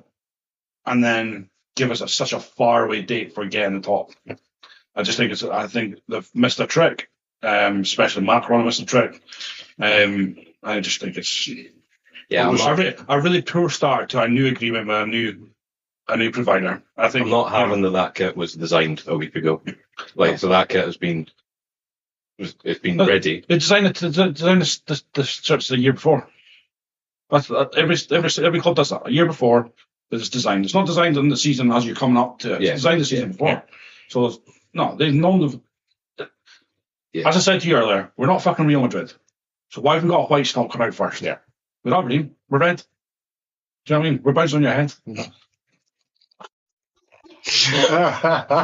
and then give us such a faraway date for getting the top? I think they've missed a trick, especially Macron missed a trick. I just think it's a really poor start to a new agreement with a new provider. I think I'm not having that kit was designed a week ago. So that kit has been ready. They designed the shirts the year before. Every club does that. A year before it's designed. It's not designed in the season as you're coming up to it. It's designed the season before. Yeah. So they've known. As I said to you earlier, we're not fucking Real Madrid. So why have we got a white stock come out first? Yeah. We're Aberdeen. We're red. Do you know what I mean? We're bouncing on your head.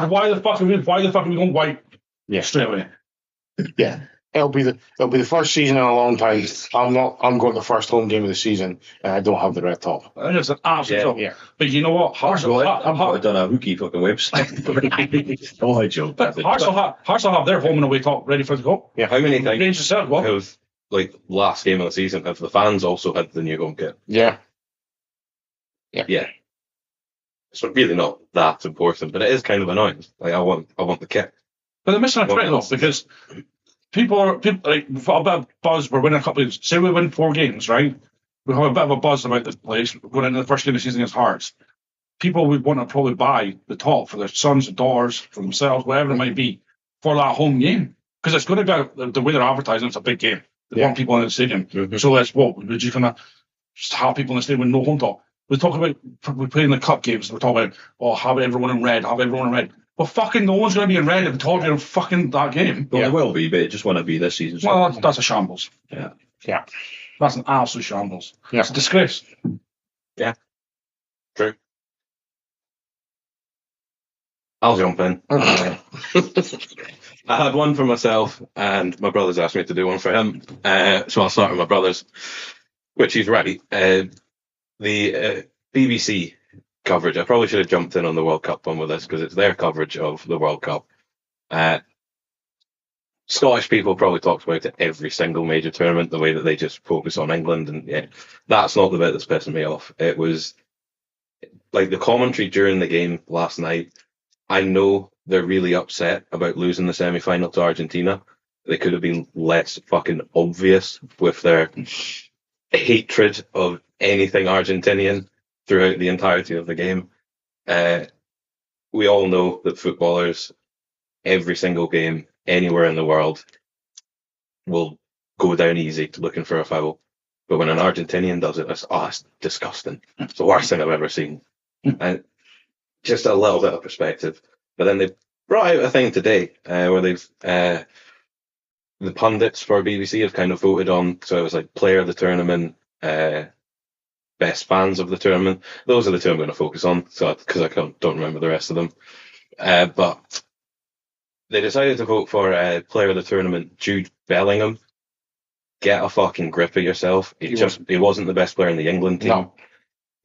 Why the fuck are we going white? Yeah. Straight away. Yeah. It'll be the first season in a long time. I'm going to the first home game of the season, and I don't have the red top. I think it's an absolute trouble. Yeah. But you know what? I've done a hooky fucking website. Oh, I joke. But Hearts will have their home and away top ready for the go. Yeah. How many times Rangers said, what? have, last game of the season, have the fans also had the new home kit? Yeah. Yeah. It's really not that important, but it is kind of annoying. I want the kit. But they're missing a trick though, because people we've got a bit of buzz. We're winning a couple of. Say we win 4 games, right? We have a bit of a buzz about this place going into the first game of the season against Hearts. People would want to probably buy the top for their sons and daughters, for themselves, whatever it might be, for that home game, because it's going to be the way they're advertising. It's a big game. They want people in the stadium. Mm-hmm. So we're just going to have people in the stadium with no home top. We talk about we're playing the cup games. We're talking about have everyone in red. Well, fucking no one's going to be in red if we're talking fucking that game. Well, they will be, but they just want to be this season. Well, that's a shambles. Yeah. Yeah. That's an absolute shambles. Yeah. It's a disgrace. True. I'll jump in. Okay. I had one for myself, and my brother's asked me to do one for him. So I'll start with my brother's, which he's right. The BBC coverage. I probably should have jumped in on the World Cup one with this because it's their coverage of the World Cup. Scottish people probably talk about it every single major tournament, the way that they just focus on England, and yeah, that's not the bit that's pissing me off. It was like the commentary during the game last night. I know they're really upset about losing the semi-final to Argentina. They could have been less fucking obvious with their hatred of anything Argentinian throughout the entirety of the game. We all know that footballers, every single game, anywhere in the world, will go down easy looking for a foul. But when an Argentinian does it, it's disgusting. It's the worst thing I've ever seen. And just a little bit of perspective. But then they brought out a thing today where they've the pundits for BBC have kind of voted on. So it was like player of the tournament, best fans of the tournament. Those are the two I'm going to focus on, so because I don't remember the rest of them. But they decided to vote for player of the tournament, Jude Bellingham. Get a fucking grip of yourself. He wasn't the best player in the England team. No.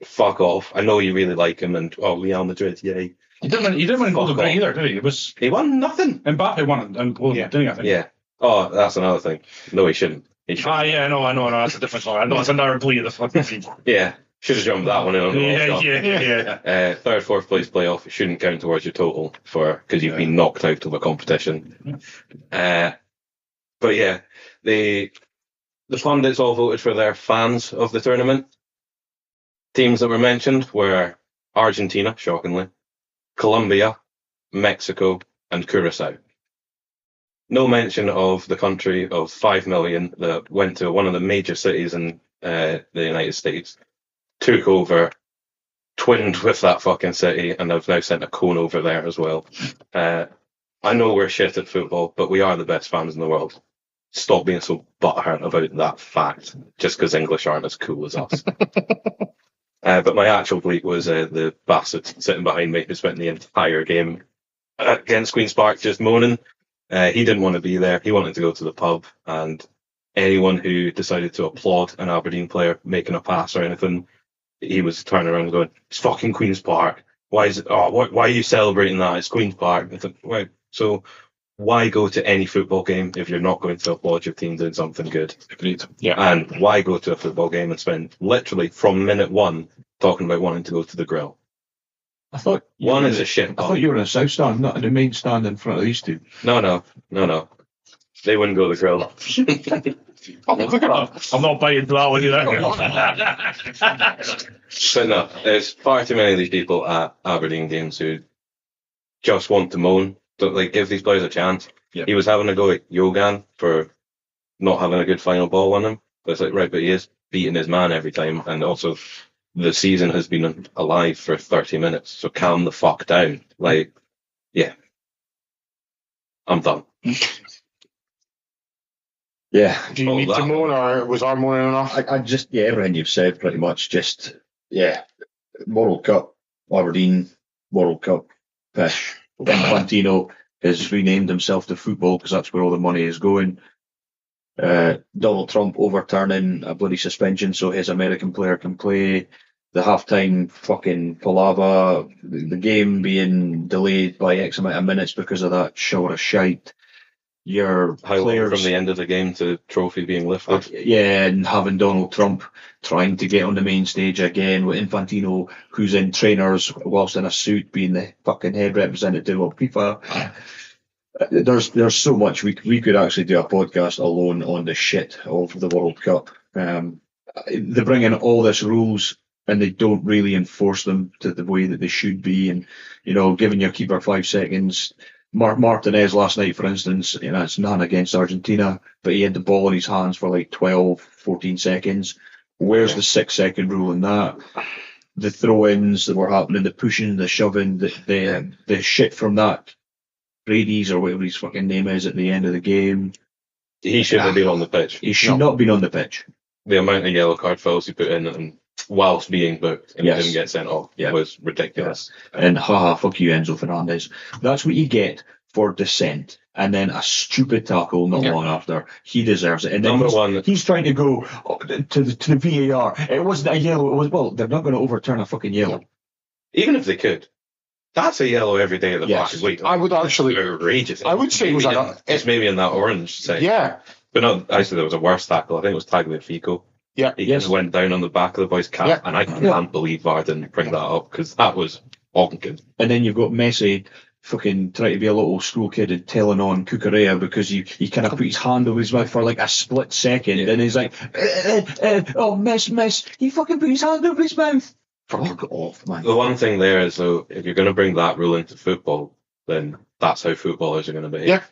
Fuck off. I know you really like him, and Real Madrid, yay. He didn't win Golden Fuck Boot off. either, did he? He won nothing. Mbappe won it, and Golden Boot, didn't he, I think? Yeah. Oh, that's another thing. No, he shouldn't. He should. I know, that's a different story. I know it's another Bleat the fucking team. Yeah. Should have jumped that one in on the World Cup. Yeah. Third, fourth place playoff, it shouldn't count towards your total because you've been knocked out of a competition. But yeah, the pundits all voted for their fans of the tournament. Teams that were mentioned were Argentina, shockingly, Colombia, Mexico, and Curacao. No mention of the country of 5 million that went to one of the major cities in the United States, took over, twinned with that fucking city, and have now sent a cone over there as well. I know we're shit at football, but we are the best fans in the world. Stop being so butthurt about that fact, just because English aren't as cool as us. But my actual bleat was the bastard sitting behind me who spent the entire game against Queen's Park just moaning. He didn't want to be there. He wanted to go to the pub, and anyone who decided to applaud an Aberdeen player making a pass or anything, he was turning around and going, "It's fucking Queen's Park. Why is it? Oh, why are you celebrating that? It's Queen's Park." I thought, right, so why go to any football game if you're not going to applaud your team doing something good? Agreed. Yeah. And why go to a football game and spend literally from minute one talking about wanting to go to the grill? I thought One is a shit. I thought you were in the south stand, not in the main stand in front of these two. No. They wouldn't go to the grill. I'm not biting into that one either. But no, there's far too many of these people at Aberdeen games who just want to moan. Don't like give these players a chance. Yep. He was having a go at Yogan for not having a good final ball on him. But it's like, right, but he is beating his man every time, and also the season has been alive for 30 minutes, so calm the fuck down. Like, yeah. I'm done. Yeah. Do you Oh, need that to moan, or was our moaning enough? I just, everything you've said pretty much, World Cup, Aberdeen, World Cup, Infantino has renamed himself to football because that's where all the money is going. Donald Trump overturning a bloody suspension so his American player can play. The halftime fucking palaver, the game being delayed by X amount of minutes because of that shower of shite. Your How long players from the end of the game to trophy being lifted? and having Donald Trump trying to get on the main stage again with Infantino, who's in trainers whilst in a suit, being the fucking head representative of FIFA. There's so much we could actually do a podcast alone on the shit of the World Cup. They bring in all this rules and they don't really enforce them to the way that they should be. And giving your keeper 5 seconds. Martinez last night, for instance, it's none against Argentina, but he had the ball in his hands for like 12, 14 seconds. Where's the 6-second rule in that? The throw-ins that were happening, the pushing, the shoving, the shit from that Brady's or whatever his fucking name is at the end of the game. He shouldn't have been on the pitch. He should not have been on the pitch. The amount of yellow card fouls he put in and whilst being booked and Yes. he didn't get sent off was ridiculous. And haha, fuck you, Enzo Fernandez. That's what you get for dissent. And then a stupid tackle not long after. He deserves it. And then Number one, he's trying to go to the VAR. It wasn't a yellow. It was, well, they're not going to overturn a fucking yellow. even if they could, that's a yellow every day of the Yes. fucking week. I would actually. Outrageous. I would say it was it's maybe in that orange side. Yeah. But no, actually, there was a worse tackle. I think it was Tagliafico. Yeah. He Yes. just went down on the back of the boy's cap, Yeah. and I can't believe VAR didn't bring that up because that was honking. And then you've got Messi fucking trying to be a little school kid and telling on Cucurella because he kind of put his hand over his mouth for like a split second, and he's like, oh, miss, he fucking put his hand over his mouth. Fuck off, man. The one thing there is, though, if you're going to bring that rule into football, then that's how footballers are going to behave. Yeah.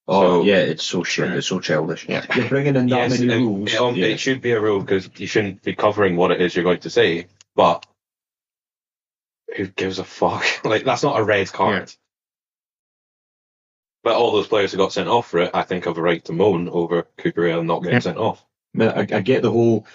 Oh, So- yeah, it's so shit. It's so childish. Yeah. You're bringing in that Yes, many it, rules. it should be a rule because you shouldn't be covering what it is you're going to say, but who gives a fuck? Like, that's not a red card. But all those players who got sent off for it, I think, have a right to moan over Cucurella not getting sent off. I get the whole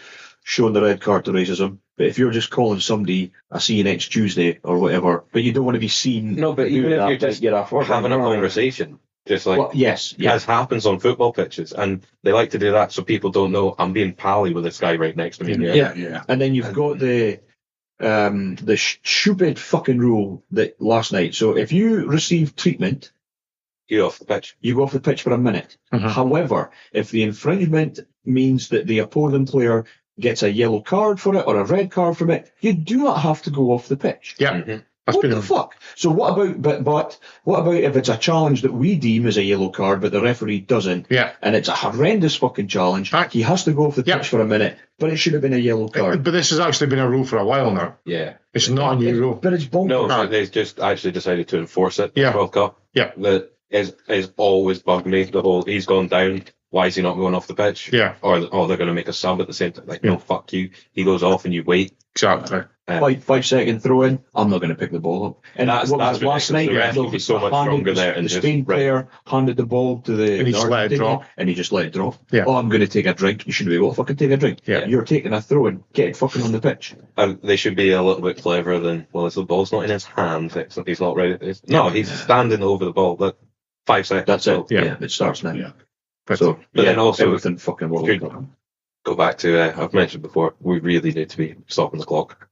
showing the red card to racism, but if you're just calling somebody, I see you next Tuesday or whatever, but you don't want to be seen. No, but doing even if that, you're just you're a fucking having a murderer. conversation, just like Well, yes, as happens on football pitches, and they like to do that so people don't know I'm being pally with this guy right next to me. Yeah. And then you've got the stupid fucking rule that last night. So if you receive treatment, You off the pitch. you go off the pitch for a minute. Mhm. However, if the infringement means that the opposing player gets a yellow card for it or a red card from it, you do not have to go off the pitch. Yeah. Mhm. That's What been the fuck? So what about but what about if it's a challenge that we deem as a yellow card but the referee doesn't, Yeah. and it's a horrendous fucking challenge? Right. He has to go off the Yeah. pitch for a minute, but it should have been a yellow card. But this has actually been a rule for a while now. Yeah. It's not a new rule. But it's bonkers. No, Right. they just actually decided to enforce it. Yeah. World Cup. Yeah. That is always bugged me. The whole he's gone down. Why is he not going off the pitch? Yeah. Or they're going to make a sub at the same time. Like, Yeah. no, fuck you. He goes off and you wait. Exactly. 5 second throw in, I'm not going to pick the ball up. And That's what was it, ridiculous. last night? The ref would be so much handed- stronger there and the just- Spain player handed the ball to the And he just let it Argentinian, drop. and he just let it drop. Yeah. Oh, I'm going to take a drink. You shouldn't be able to fucking take a drink. Yeah. You're taking a throw in. Get it fucking on the pitch. And they should be a little bit cleverer than, well, the ball's not in his hand. He's not ready. No, he's standing over the ball. Look, 5 seconds. That's it. Yeah. Yeah, it starts now. Yeah. But So, But then also- everything fucking World Good. Cup. Go back to, I've mentioned before, we really need to be stopping the clock.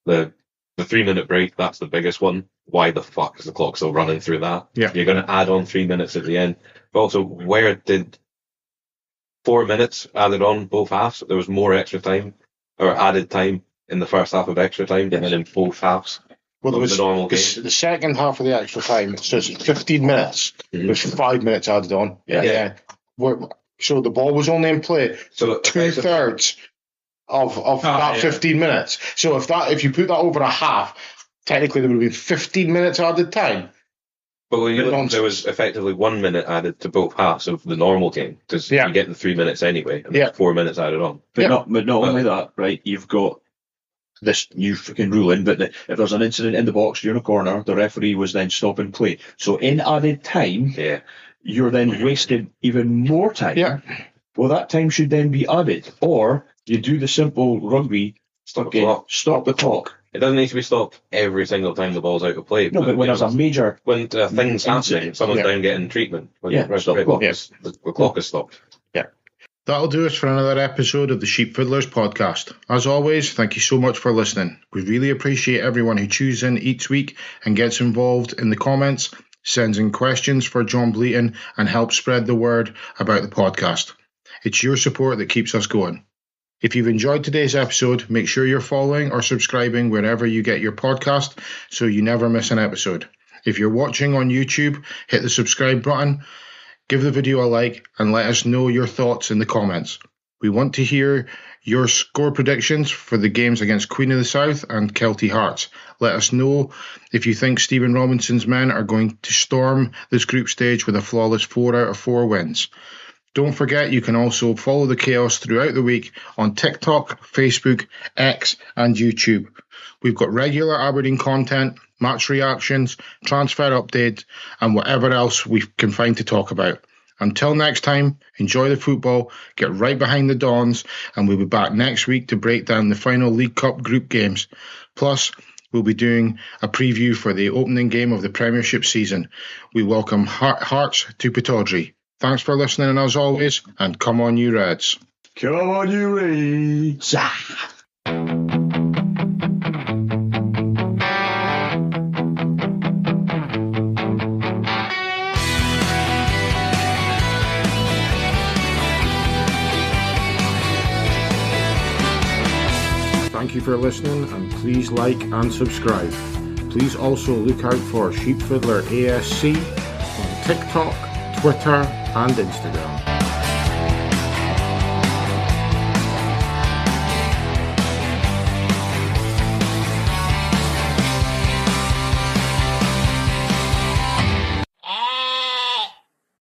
The 3-minute break, that's the biggest one. Why the fuck is the clock still running through that? Yeah. You're going to add on 3 minutes at the end. But also, where did 4 minutes added on both halves? There was more extra time, or added time in the first half of extra time than in both halves. well, there of was the normal game. the second half of the extra time. It says 15 minutes. Mhm. There's 5 minutes added on. Yeah. So the ball was only in play So 2/3 of that 15 minutes. So if you put that over a half, technically there would have been 15 minutes added time. But when you look, Nonsense. there was effectively 1 minute added to both halves of the normal game because Yeah. you get the 3 minutes anyway, and Yeah. there's 4 minutes added on. But Yeah. not only that, right? You've got this new fucking ruling, but if there's an incident in the box during a corner, the referee was then stop and play. So in added time, Yeah, you're then wasting even more time. Yeah. Well, that time should then be added, or you do the simple rugby. stop the clock. Stop the clock. It doesn't need to be stopped every single time the ball's out of play. No, but when there's a major, when things happen, incident, someone's yeah. down getting treatment. When Yeah, stop the clock. Yes. the clock is stopped. That'll do us for another episode of the Sheepfiddlers podcast. As always, thank you so much for listening. We really appreciate everyone who tunes in each week and gets involved in the comments, sends in questions for John Bleatin, and helps spread the word about the podcast. It's your support that keeps us going. If you've enjoyed today's episode, make sure you're following or subscribing wherever you get your podcast so you never miss an episode. If you're watching on YouTube, hit the subscribe button, give the video a like, and let us know your thoughts in the comments. We want to hear your score predictions for the games against Queen of the South and Kelty Hearts. Let us know if you think Stephen Robinson's men are going to storm this group stage with a flawless 4 out of 4 wins. Don't forget you can also follow the chaos throughout the week on TikTok, Facebook, X and YouTube. We've got regular Aberdeen content, match reactions, transfer updates and whatever else we can find to talk about. Until next time, enjoy the football, get right behind the Dons, and we'll be back next week to break down the final League Cup group games. Plus, we'll be doing a preview for the opening game of the Premiership season. We welcome Hearts to Pittodrie. Thanks for listening as always, and come on you Reds. Come on, you Reds! Thank you for listening, and please like and subscribe. Please also look out for Sheepfiddler ASC on TikTok, Twitter and Instagram.